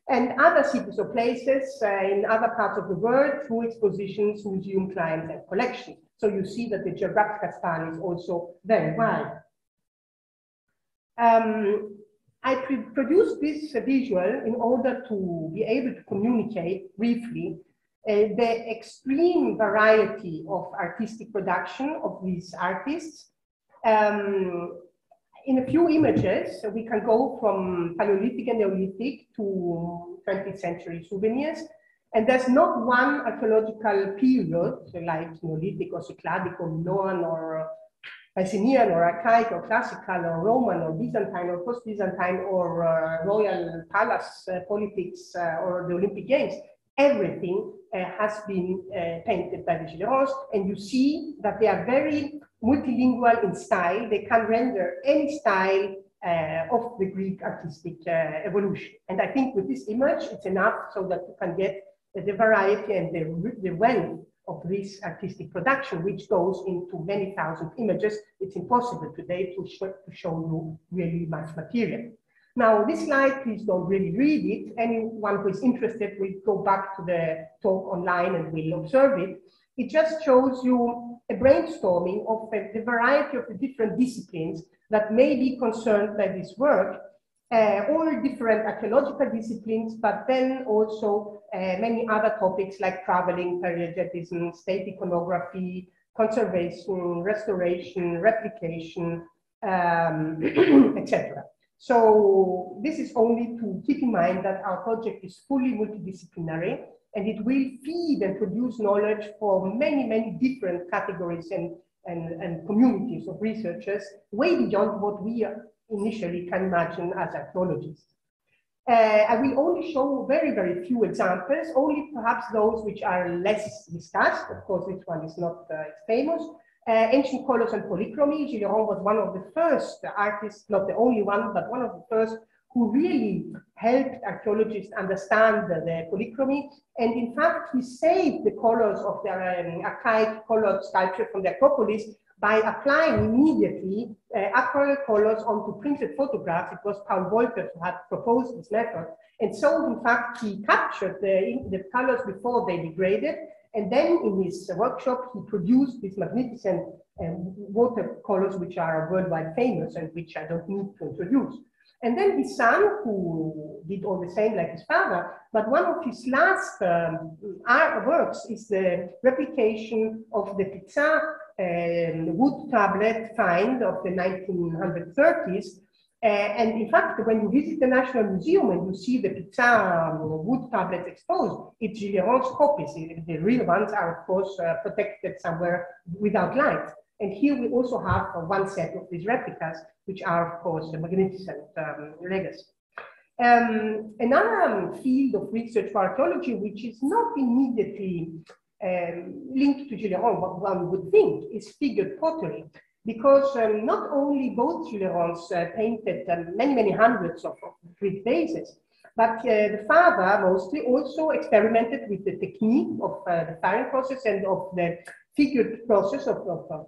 and other cities or places in other parts of the world through expositions, museum clients, and collections. So you see that the geographical span is also very wide. I produced this visual in order to be able to communicate briefly the extreme variety of artistic production of these artists. In a few images, we can go from Paleolithic and Neolithic to 20th century souvenirs. And there's not one archaeological period, like Neolithic or Cycladic or Minoan or Mycenaean or Archaic or Classical or Roman or Byzantine or post-Byzantine or Royal Palace politics or the Olympic Games. Everything has been painted by the Gilliérons, and you see that they are very multilingual in style. They can render any style of the Greek artistic evolution. And I think with this image, it's enough so that you can get the variety and the wealth of this artistic production, which goes into many thousand images. It's impossible today to show you really much material. Now, this slide, please don't really read it. Anyone who is interested will go back to the talk online and will observe it. It just shows you a brainstorming of the variety of the different disciplines that may be concerned by this work, all different archaeological disciplines, but then also many other topics like traveling, periodetism, state iconography, conservation, restoration, replication, etc. So this is only to keep in mind that our project is fully multidisciplinary, and it will feed and produce knowledge for many, many different categories and communities of researchers, way beyond what we initially can imagine as archaeologists. I will only show very, very few examples, only perhaps those which are less discussed. Of course, this one is not famous. Ancient colors and polychromy. Gilliéron was one of the first artists, not the only one, but one of the first who really helped archaeologists understand the polychromy. And in fact, he saved the colors of the archaic colored sculpture from the Acropolis by applying immediately aquarelle colors onto printed photographs. It was Paul Wolters who had proposed this method. And so, in fact, he captured the colors before they degraded. And then in his workshop, he produced these magnificent watercolors, which are worldwide famous and which I don't need to introduce. And then his son, who did all the same like his father, but one of his last works is the replication of the Pizza wood tablet find of the 1930s. And in fact, when you visit the National Museum and you see the Pizza wood tablets exposed, it's Gilliéron's copies. The real ones are, of course, protected somewhere without light. And here we also have one set of these replicas, which are, of course, a magnificent legacy. Another field of research for archaeology, which is not immediately linked to Gilliéron, what one would think, is figured pottery. Because not only both Gilliérons painted many, many hundreds of Greek vases, but the father mostly also experimented with the technique of the firing process and of the figured process of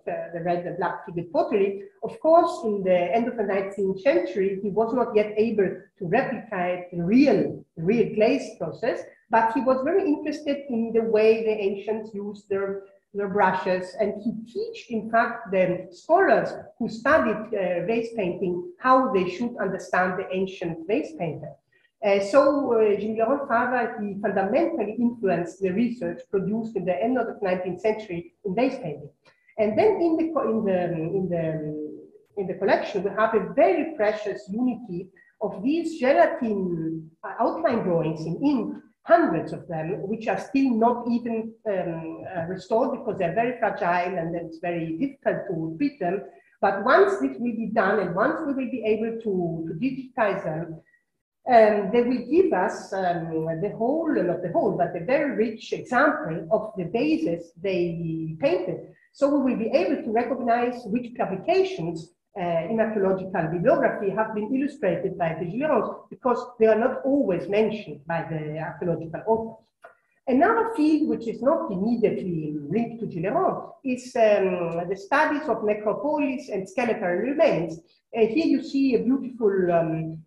the red and black figured pottery. Of course, in the end of the 19th century, he was not yet able to replicate the real glaze process, but he was very interested in the way the ancients used their brushes, and he taught, in fact, the scholars who studied vase painting how they should understand the ancient vase painter. So Gilliéron's father, he fundamentally influenced the research produced in the end of the 19th century in vase painting. And then in the collection, we have a very precious unity of these gelatin outline drawings in ink, hundreds of them, which are still not even restored because they're very fragile and it's very difficult to treat them. But once this will be done and once we will be able to digitize them, they will give us the whole, not the whole, but a very rich example of the vases they painted. So we will be able to recognize which publications in archaeological bibliography have been illustrated by the Gilliérons because they are not always mentioned by the archaeological authors. Another field which is not immediately linked to Gilliéron is the studies of necropolis and skeletal remains. Here you see beautiful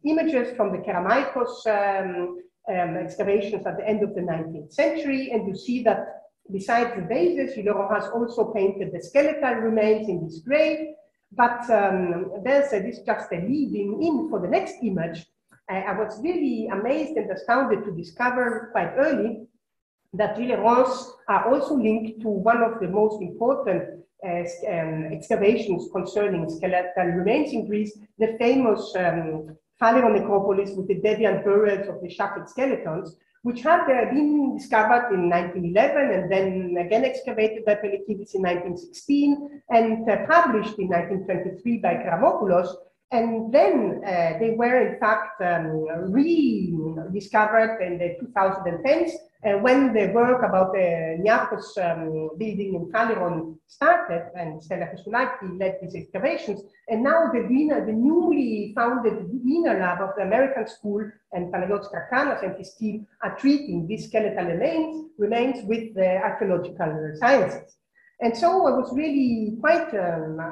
images from the Keramaikos excavations at the end of the 19th century, and you see that besides the bases, Gilliéron has also painted the skeletal remains in this grave. But this is just a leading in for the next image. I was really amazed and astounded to discover quite early that Gilliérons are also linked to one of the most important excavations concerning skeletal remains in Greece, the famous Phaleron necropolis with the deviant burials of the shackled skeletons, which had been discovered in 1911 and then again excavated by Pelekidis in 1916 and published in 1923 by Kramopoulos. And then they were in fact rediscovered in the 2010s when the work about the Niarchos building in Phaleron started, and Stella Christoulaki led these excavations. And now the newly founded Wiener Lab of the American School and Panagiotis Karkanas and his team are treating these skeletal remains with the archaeological sciences. And so I was really quite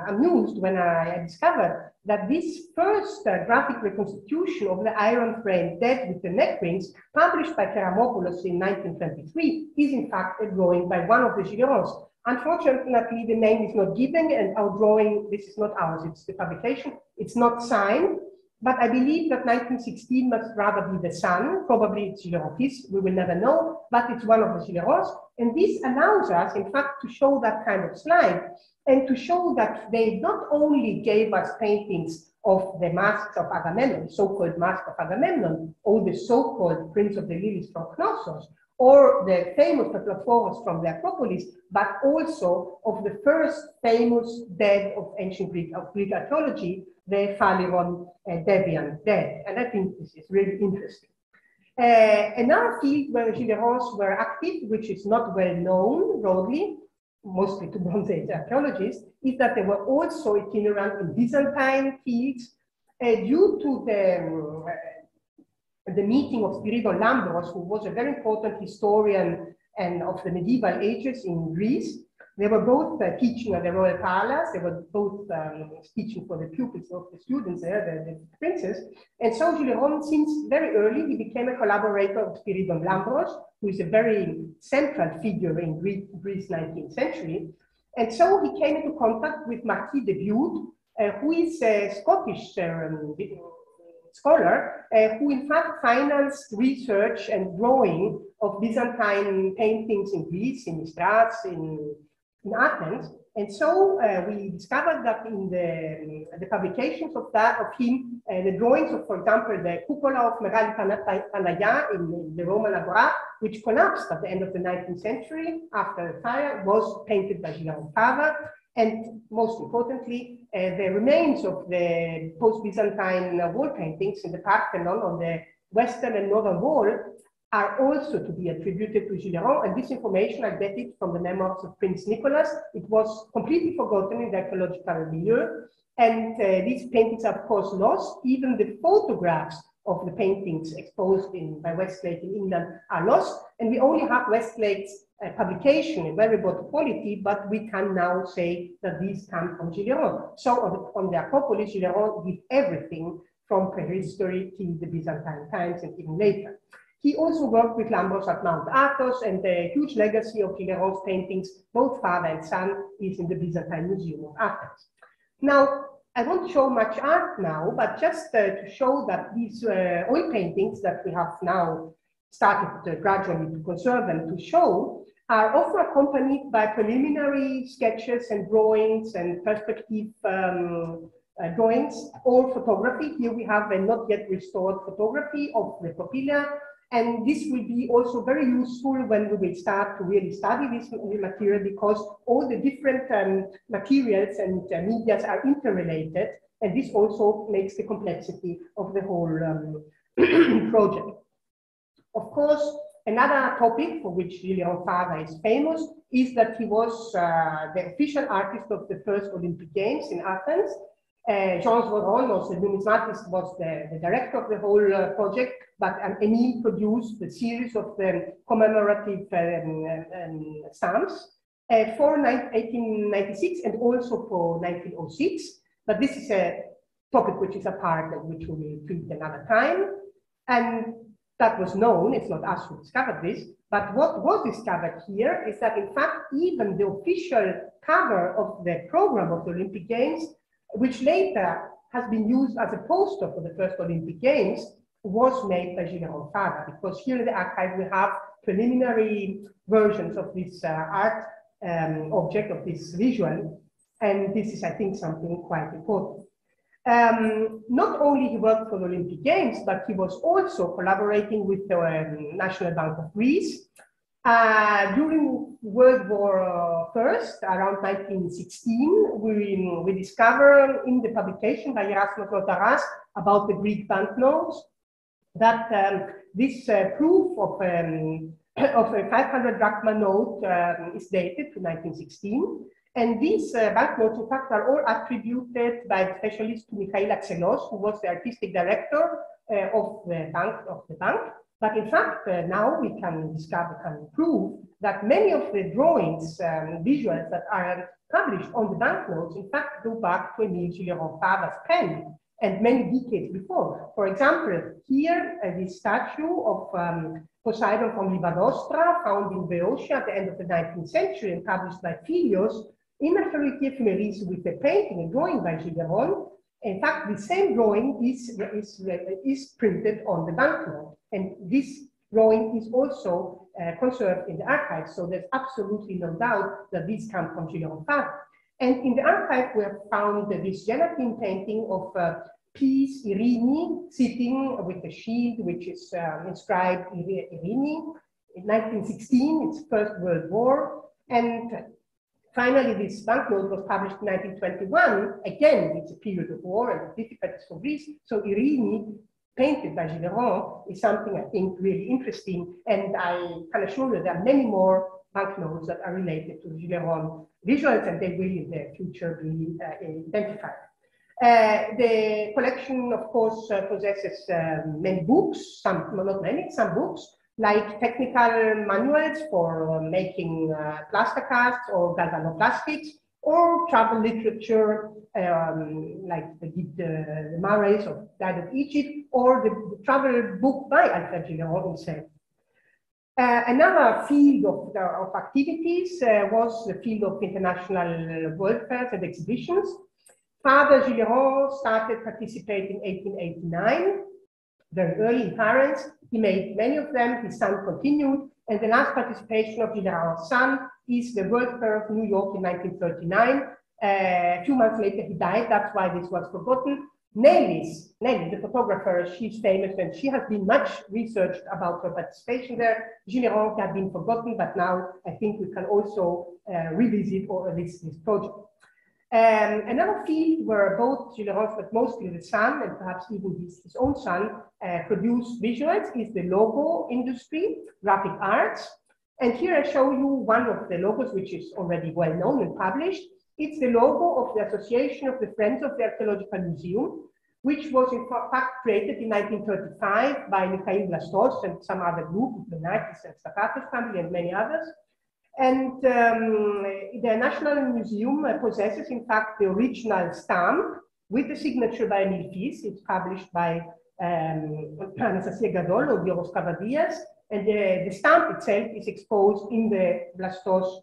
amused when I discovered that this first graphic reconstitution of the iron frame dead with the neck rings, published by Kramopoulos in 1923, is in fact a drawing by one of the Gilliérons. Unfortunately, the name is not given, and our drawing, this is not ours, it's the publication, it's not signed. But I believe that 1916 must rather be the son, probably it's Gilliéron fils, we will never know, but it's one of the Gilliérons. And this allows us, in fact, to show that kind of slide and to show that they not only gave us paintings of the masks of Agamemnon, so-called mask of Agamemnon, or the so-called Prince of the Lilies from Knossos, or the famous Peplophoros from the Acropolis, but also of the first famous dead of ancient Greek archaeology, the Phaleron Deviant dead. And I think this is really interesting. Another field where Gilliérons were active, which is not well known broadly, mostly to Bronze Age archaeologists, is that they were also itinerant in Byzantine fields due to the meeting of Spiridon Lambros, who was a very important historian and of the medieval ages in Greece. They were both teaching at the Royal Palace. They were both teaching for the pupils of the students there, the princes. And so Gilliéron, since very early, he became a collaborator of Spiridon Lambros, who is a very central figure in Greece 19th century. And so he came into contact with Marquis de Bude, who is a Scottish scholar, who in fact financed research and drawing of Byzantine paintings in Greece, in Istras, in Athens. And so we discovered that in the publications of him, the drawings of, for example, the cupola of Megali Panagia in the Roman Agora, which collapsed at the end of the 19th century after a fire, was painted by Gilliéron father. And most importantly, the remains of the post-Byzantine wall paintings in the Parthenon on the western and northern wall are also to be attributed to Gilliéron, and this information I get it from the memoirs of Prince Nicholas. It was completely forgotten in the archaeological milieu, and these paintings are of course lost. Even the photographs of the paintings exposed by Westlake in England are lost, and we only have Westlake's publication in very good quality, but we can now say that these come from Gilliéron. So on the Acropolis, Gilliéron did everything from prehistory till the Byzantine times and even later. He also worked with Lambros at Mount Athos, and the huge legacy of Gilliéron's paintings, both father and son, is in the Byzantine Museum of Athens. Now, I won't show much art now, but just to show that these oil paintings that we have now started gradually to conserve and to show are often accompanied by preliminary sketches and drawings and perspective drawings or photography. Here we have a not yet restored photography of the Propylaea. And this will be also very useful when we will start to really study this material, because all the different materials and medias are interrelated, and this also makes the complexity of the whole project. Of course, another topic for which Gilliéron father is famous is that he was the official artist of the first Olympic Games in Athens. Jean Voron, also the numismatist, was the director of the whole project, but Emile produced a series of the commemorative stamps for 1896 and also for 1906. But this is a topic which is a part of which we will treat another time. And that was known, it's not us who discovered this, but what was discovered here is that in fact, even the official cover of the program of the Olympic Games, which later has been used as a poster for the first Olympic Games, was made by Gilliéron father, because here in the archive we have preliminary versions of this art object, of this visual, and this is, I think, something quite important. Not only he worked for the Olympic Games, but he was also collaborating with the National Bank of Greece. During World War I, around 1916, we discover in the publication by Erasmus Notaras about the Greek banknotes that this proof of a 500 drachma note is dated to 1916. And these banknotes, in fact, are all attributed by the specialist to Mikhail Axelos, who was the artistic director of the bank. But in fact, now we can prove that many of the drawings, visuals that are published on the banknotes, in fact, go back to Émile Gilliéron father's pen and many decades before. For example, here, this statue of Poseidon from Libadostra, found in Boeotia at the end of the 19th century and published by Philios, in Archaeology Ephemeris with a painting and drawing by Gilliéron. In fact, the same drawing is printed on the banknote. And this drawing is also conserved in the archive. So there's absolutely no doubt that this comes from Gilliéron father. And in the archive, we have found this gelatine painting of Peace Irini sitting with a shield which is inscribed Irini. In 1916, it's First World War. And finally, this banknote was published in 1921. Again, it's a period of war and difficulties for Greece. So Irini, painted by Gilliéron, is something I think really interesting. And I can assure you there are many more banknotes that are related to Gilliéron visuals, and they will in the future be identified. The collection, of course, possesses many books, some, not many, some books, like technical manuals for making plaster casts or galvanoplastics, or travel literature, like the Marais of Guide of Egypt, or the travel book by Alfred Gillion himself. Another field of activities was the field of international world fairs and exhibitions. Father Gilliéron started participating in 1889, very early in Paris. He made many of them, his son continued, and the last participation of Gilliéron's son is the World Fair of New York in 1939. A few months later, he died, that's why this was forgotten. Nelly, the photographer, she's famous and she has been much researched about her participation there. Gilliéron had been forgotten, but now I think we can also revisit this project. Another field where both Gilliéron, but mostly the son, and perhaps even his own son, produced visuals is the logo industry, graphic arts. And here I show you one of the logos, which is already well known and published. It's the logo of the Association of the Friends of the Archaeological Museum, which was in fact created in 1935 by Mikhail Vlastos and some other group, the Lenatis and Stakatos family and many others. And the National Museum possesses, in fact, the original stamp with the signature by Emile Fils. It's published by Anastasia Gadol or Dios Cavadillas, and the stamp itself is exposed in the Vlastos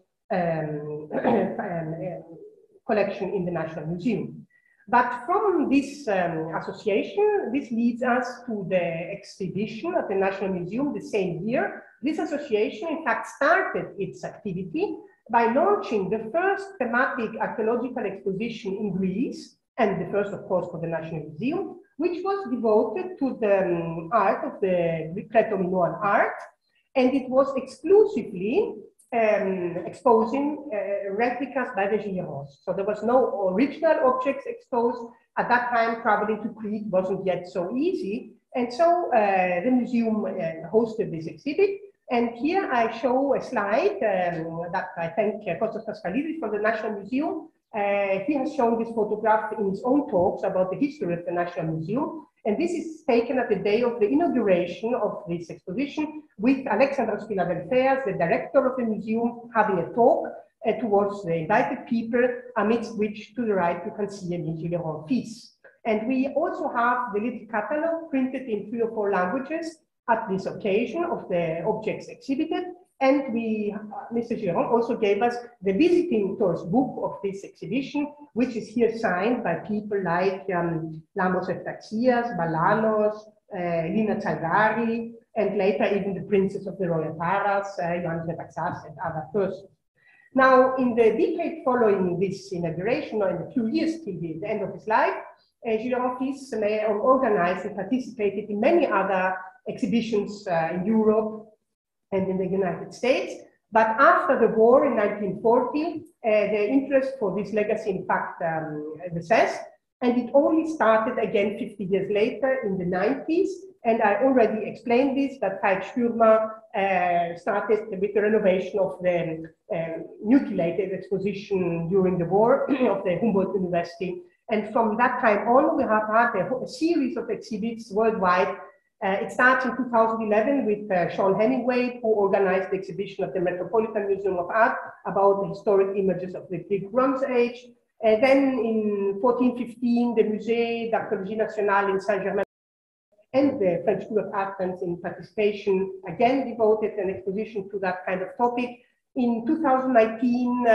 collection in the National Museum. But from this association, this leads us to the exhibition at the National Museum the same year. This association, in fact, started its activity by launching the first thematic archaeological exposition in Greece, and the first, of course, for the National Museum, which was devoted to the art of the Greco-Minoan art, and it was exclusively exposing replicas by the Gilliérons. So there was no original objects exposed. At that time, traveling to Crete wasn't yet so easy. And so the museum hosted this exhibit. And here I show a slide that I thank Kostas Paskalidis from the National Museum, He has shown this photograph in his own talks about the history of the National Museum. And this is taken at the day of the inauguration of this exposition, with Alexandra Spina-Delfeas, the director of the museum, having a talk towards the invited people, amidst which to the right you can see a Gilliéron piece. And we also have the little catalog printed in 3 or 4 languages at this occasion of the objects exhibited. And Mr. Gillion also gave us the visiting tours book of this exhibition, which is here signed by people like Lamos Eftaxias, Balanos, Lina Salgari, and later even the princes of the royal paras, Johannes Metaxas and other persons. Now, in the decade following this inauguration, or in a few years till the end of his life, Gilliéron organized and participated in many other exhibitions in Europe and in the United States. But after the war in 1940, the interest for this legacy, in fact, recessed, and it only started again 50 years later in the 90s. And I already explained this, that Kai Stürmer started with the renovation of the mutilated exposition during the war of the Humboldt University. And from that time on, we have had a series of exhibits worldwide. It starts in 2011 with Sean Hemingway, who organized the exhibition of the Metropolitan Museum of Art about the historic images of the Greek Bronze Age. Then in 1415, the Musée d'Archéologie Nationale in Saint-Germain and the French School of Athens in participation again devoted an exposition to that kind of topic. In 2019,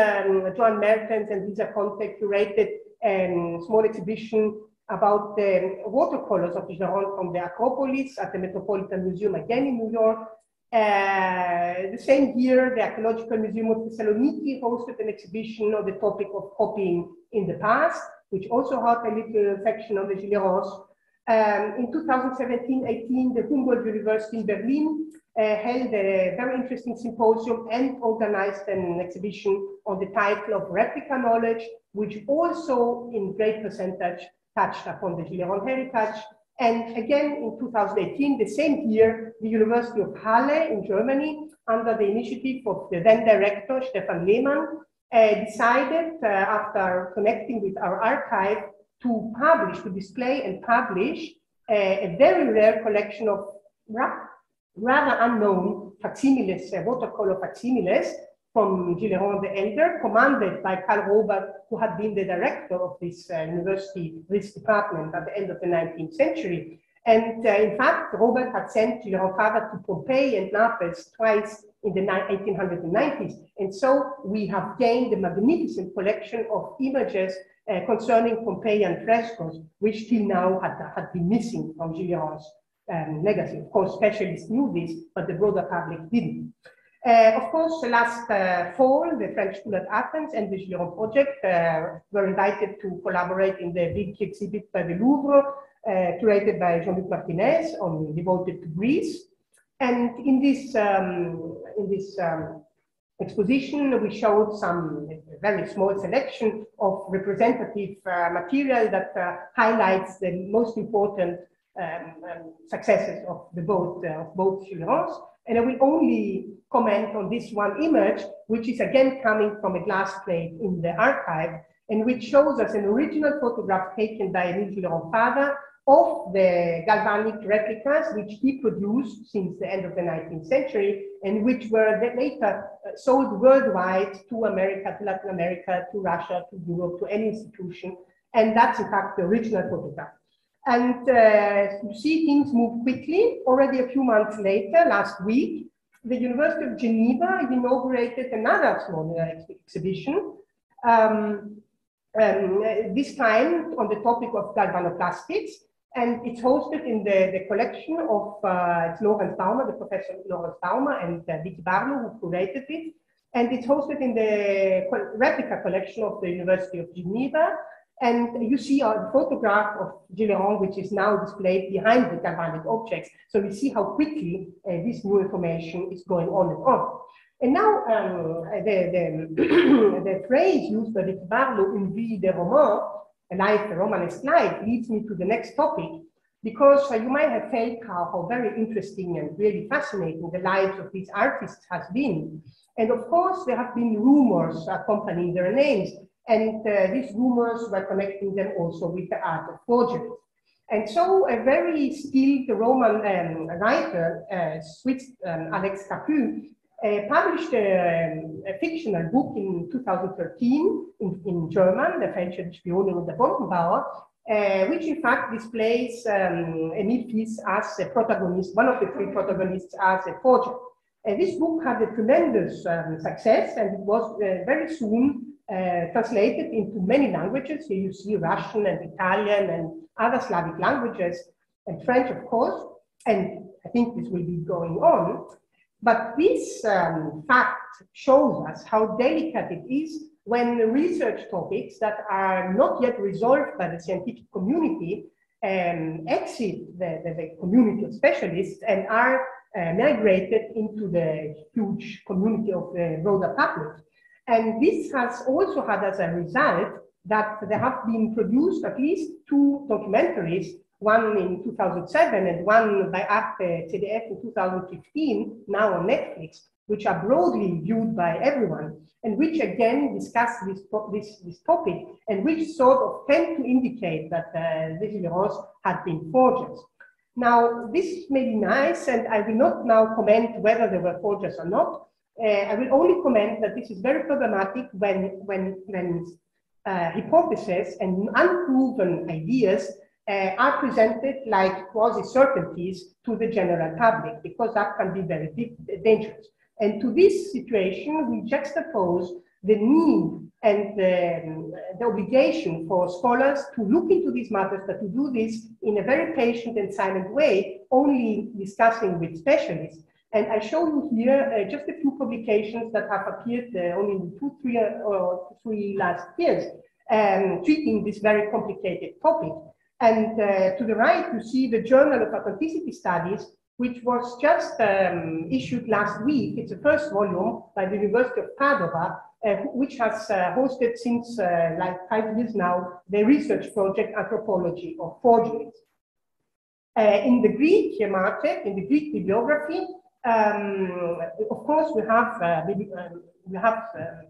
Joan Mertens and Lisa Conte curated a small exhibition about the watercolors of Gilliéron from the Acropolis at the Metropolitan Museum, again in New York. The same year, the Archaeological Museum of Thessaloniki hosted an exhibition on the topic of copying in the past, which also had a little section on the Gilliérons. In 2017-18, the Humboldt University in Berlin held a very interesting symposium and organized an exhibition on the title of Replica Knowledge, which also in great percentage touched upon the Gilliéron heritage. And again, in 2018, the same year, the University of Halle in Germany, under the initiative of the then director, Stefan Lehmann, decided, after connecting with our archive, to display and publish a very rare collection of rather unknown facsimiles, watercolor facsimiles from Gilliéron the Elder, commanded by Karl Robert, who had been the director of this university, this department at the end of the 19th century. And in fact, Robert had sent Gilliéron father to Pompeii and Naples twice in the 1890s. And so we have gained a magnificent collection of images concerning Pompeian frescoes, which till now had been missing from Gilliéron's legacy. Of course, specialists knew this, but the broader public didn't. Of course, last fall, the French School at Athens and the Gilliéron project were invited to collaborate in the big exhibit by the Louvre, curated by Jean-Luc Martinez, devoted to Greece. And in this exposition, we showed some very small selection of representative material that highlights the most important successes of both Gilliérons. And I will only comment on this one image, which is again coming from a glass plate in the archive, and which shows us an original photograph taken by Émile Gilliéron father of the galvanic replicas, which he produced since the end of the 19th century, and which were later sold worldwide to America, to Latin America, to Russia, to Europe, to any institution. And that's in fact the original photograph. And you see things move quickly. Already a few months later, last week, the University of Geneva inaugurated another small exhibition, this time on the topic of galvanoplastics. And it's hosted in the collection of Lorenz Baumer, the professor Lorenz Baumer, and Vicky Barlow, who curated it. And it's hosted in the replica collection of the University of Geneva. And you see a photograph of Gilliéron, which is now displayed behind the galvanic objects. So you see how quickly this new information is going on and on. And now the phrase used by Vicky Barlow, une vie de roman, a life, a Romanesque life, leads me to the next topic, because you might have felt how very interesting and really fascinating the lives of these artists has been. And of course, there have been rumors accompanying their names. And these rumors were connecting them also with the art of forgery. And so a very skilled Roman writer, Swiss Alex Capu, published a fictional book in 2013 in German, the French Gilliéron und der Bombenbauer, which in fact displays Emile Fils as a protagonist, one of the three protagonists as a forger. This book had a tremendous success, and it was very soon translated into many languages. Here you see Russian and Italian and other Slavic languages, and French, of course, and I think this will be going on. But this fact shows us how delicate it is when research topics that are not yet resolved by the scientific community exit the community of specialists and are migrated into the huge community of the broader public. And this has also had as a result that there have been produced at least 2 documentaries, one in 2007 and one by Arte CDF in 2015, now on Netflix, which are broadly viewed by everyone, and which again discuss this topic, and which sort of tend to indicate that the Gilliérons had been forgers. Now, this may be nice, and I will not now comment whether they were forgers or not. I will only comment that this is very problematic when hypotheses and unproven ideas are presented like quasi-certainties to the general public, because that can be very dangerous. And to this situation, we juxtapose the need and the obligation for scholars to look into these matters, but to do this in a very patient and silent way, only discussing with specialists. And I show you here just a few publications that have appeared only in 2 or 3 last years, treating this very complicated topic. And to the right, you see the Journal of Authenticity Studies, which was just issued last week. It's the first volume by the University of Padova, which has hosted since like 5 years now, the research project Anthropology of Forgeries. In the Greek market, in the Greek bibliography, of course, we have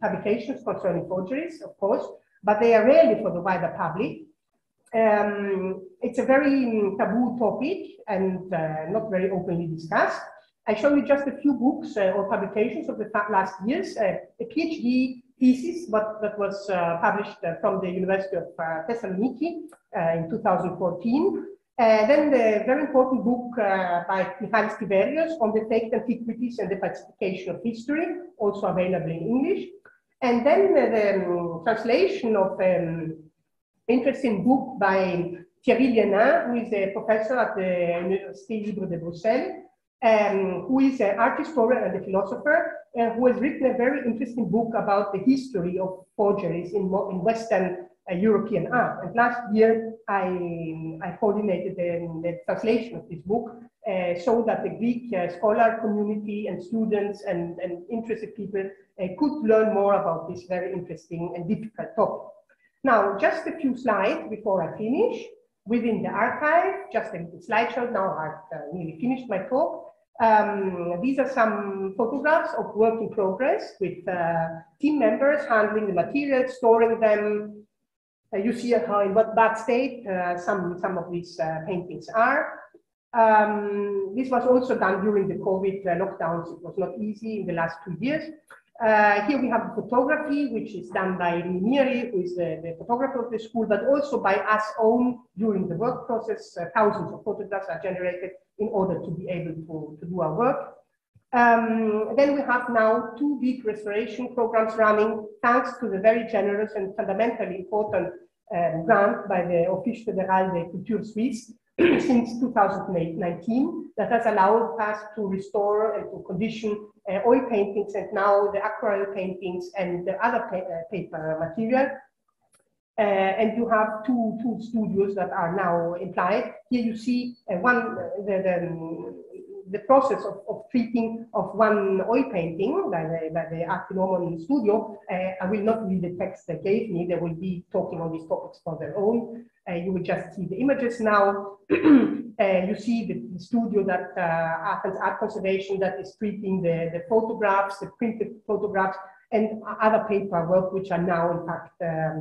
publications concerning forgeries, of course, but they are rarely for the wider public. It's a very taboo topic and not very openly discussed. I show you just a few books or publications of the last years. A PhD thesis that was published from the University of Thessaloniki in 2014. Then the very important book by Michalis Tiberios on the faked antiquities and the falsification of history, also available in English. And then the translation of interesting book by Thierry Lienin, who is a professor at the Université Libre de Bruxelles, who is an art historian and a philosopher, who has written a very interesting book about the history of forgeries in Western European art. And last year, I coordinated the translation of this book so that the Greek scholar community and students and interested people could learn more about this very interesting and difficult topic. Now, just a few slides before I finish. Within the archive, just a little slideshow. Now I've nearly finished my talk. These are some photographs of work in progress with team members handling the materials, storing them. You see how in what bad state some of these paintings are. This was also done during the COVID lockdowns. It was not easy in the last 2 years. Here we have photography, which is done by Minieri, who is the photographer of the school, but also by us own during the work process. Thousands of photographs are generated in order to be able to do our work. Then we have now 2 big restoration programs running, thanks to the very generous and fundamentally important grant by the Office Fédéral de Culture Suisse since 2019, that has allowed us to restore and to condition oil paintings and now the aquarelle paintings and the other paper material. And you have two studios that are now implied. Here you see the process of treating of one oil painting by the Archaeological studio. I will not read the text they gave me. They will be talking on these topics for their own. You will just see the images now. You see the studio that Athens Art Conservation that is treating the photographs, the printed photographs, and other paperwork which are now in fact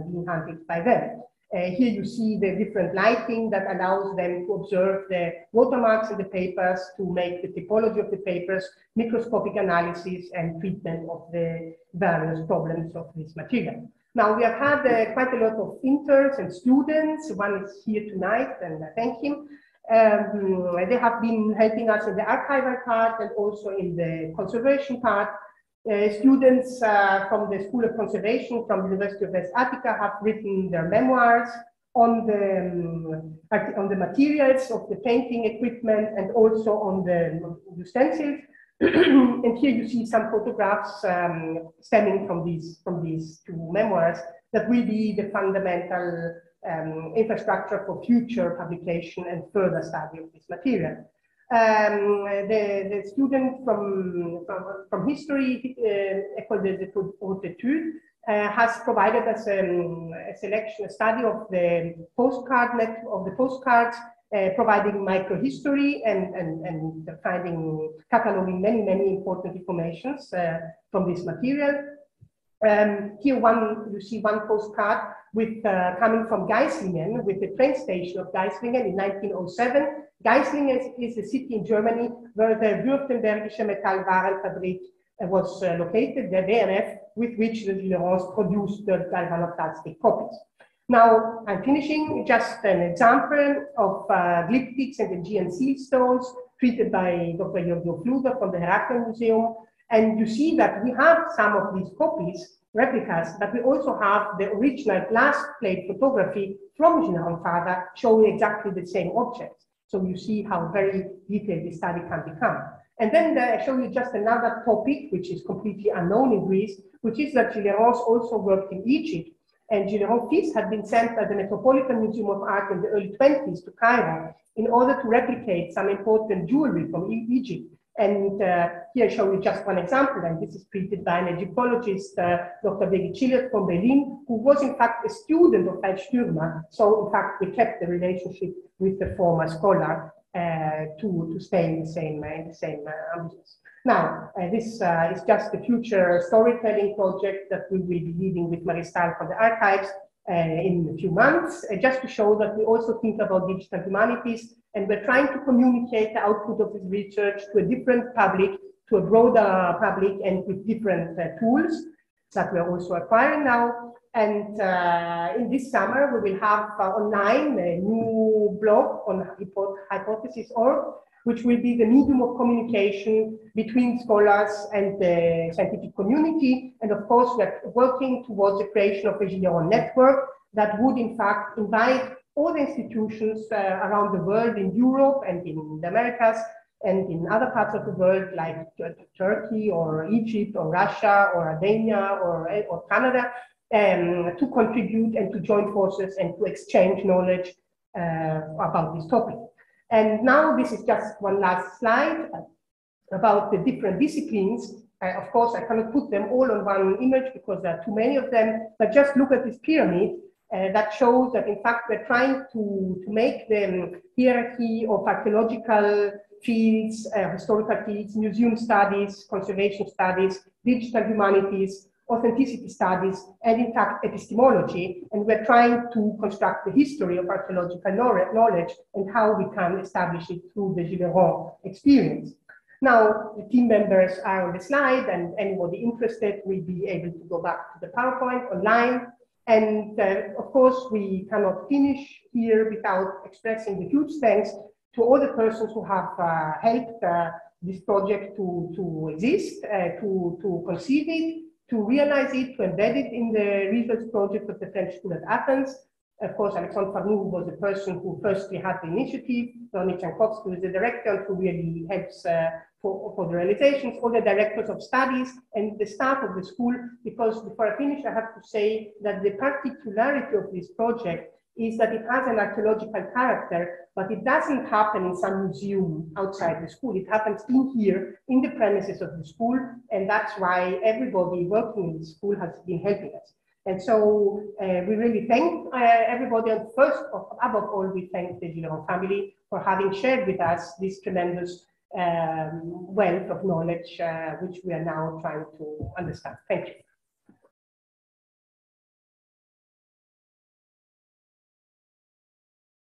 being handled by them. Here you see the different lighting that allows them to observe the watermarks in the papers, to make the typology of the papers, microscopic analysis, and treatment of the various problems of this material. Now, we have had quite a lot of interns and students. One is here tonight, and I thank him. They have been helping us in the archival part and also in the conservation part. Students from the School of Conservation from the University of West Attica have written their memoirs on the materials of the painting equipment and also on the utensils. And here you see some photographs stemming from these two memoirs that will be the fundamental infrastructure for future publication and further study of this material. The student from history, École des Hautes Études, has provided us a selection, a study of the postcards, providing microhistory and cataloging many important informations from this material. Here you see one postcard with coming from Geislingen, with the train station of Geislingen in 1907. Geislingen is a city in Germany where the Württembergische Metallwarenfabrik was located, the WMF, with which the Gilliérons produced the galvanoplastic copies. Now, I'm finishing just an example of glyptics and Aegean seal stones treated by Dr. Giorgio Fluder from the Hera Temple Museum. And you see that we have some of these copies, replicas, but we also have the original glass plate photography from Gilliéron father showing exactly the same objects. So you see how very detailed this study can become. And then I show you just another topic, which is completely unknown in Greece, which is that Gilliérons also worked in Egypt. And Gilliéron feasts had been sent by the Metropolitan Museum of Art in the early 20s to Cairo in order to replicate some important jewelry from Egypt. And here I show you just one example, and this is treated by an Egyptologist, Dr. Gillion from Berlin, who was in fact a student of Stürmer. So in fact, we kept the relationship with the former scholar to stay in the same ambience. Now, this is just the future storytelling project that we will be leading with Maristal from the archives in a few months, just to show that we also think about digital humanities, and we're trying to communicate the output of this research to a different public, to a broader public, and with different tools that we're also acquiring now. And in this summer, we will have online a new blog on hypothesis.org, which will be the medium of communication between scholars and the scientific community. And of course, we're working towards the creation of a Gilliéron network that would in fact invite all the institutions around the world, in Europe and in the Americas and in other parts of the world like Turkey or Egypt or Russia or Albania or Canada, to contribute and to join forces and to exchange knowledge about this topic. And now this is just one last slide about the different disciplines. Of course, I cannot put them all on one image because there are too many of them, but just look at this pyramid that shows that in fact we're trying to make the hierarchy of archaeological fields, historical fields, museum studies, conservation studies, digital humanities, authenticity studies, and in fact epistemology, and we're trying to construct the history of archaeological knowledge and how we can establish it through the Gilliéron experience. Now, the team members are on the slide, and anybody interested will be able to go back to the PowerPoint online. And of course, we cannot finish here without expressing the huge thanks to all the persons who have helped this project to exist, to conceive it, to realize it, to embed it in the research project of the French School at Athens. Of course, Alexandre Farnou was the person who firstly had the initiative, Ronnie Tchankowski was the director who really helps for the realizations, all the directors of studies and the staff of the school, because before I finish, I have to say that the particularity of this project is that it has an archaeological character, but it doesn't happen in some museum outside the school. It happens in here, in the premises of the school, and that's why everybody working in the school has been helping us. And so we really thank everybody, and first, above all, we thank the Gilliéron family for having shared with us this tremendous wealth of knowledge, which we are now trying to understand. Thank you.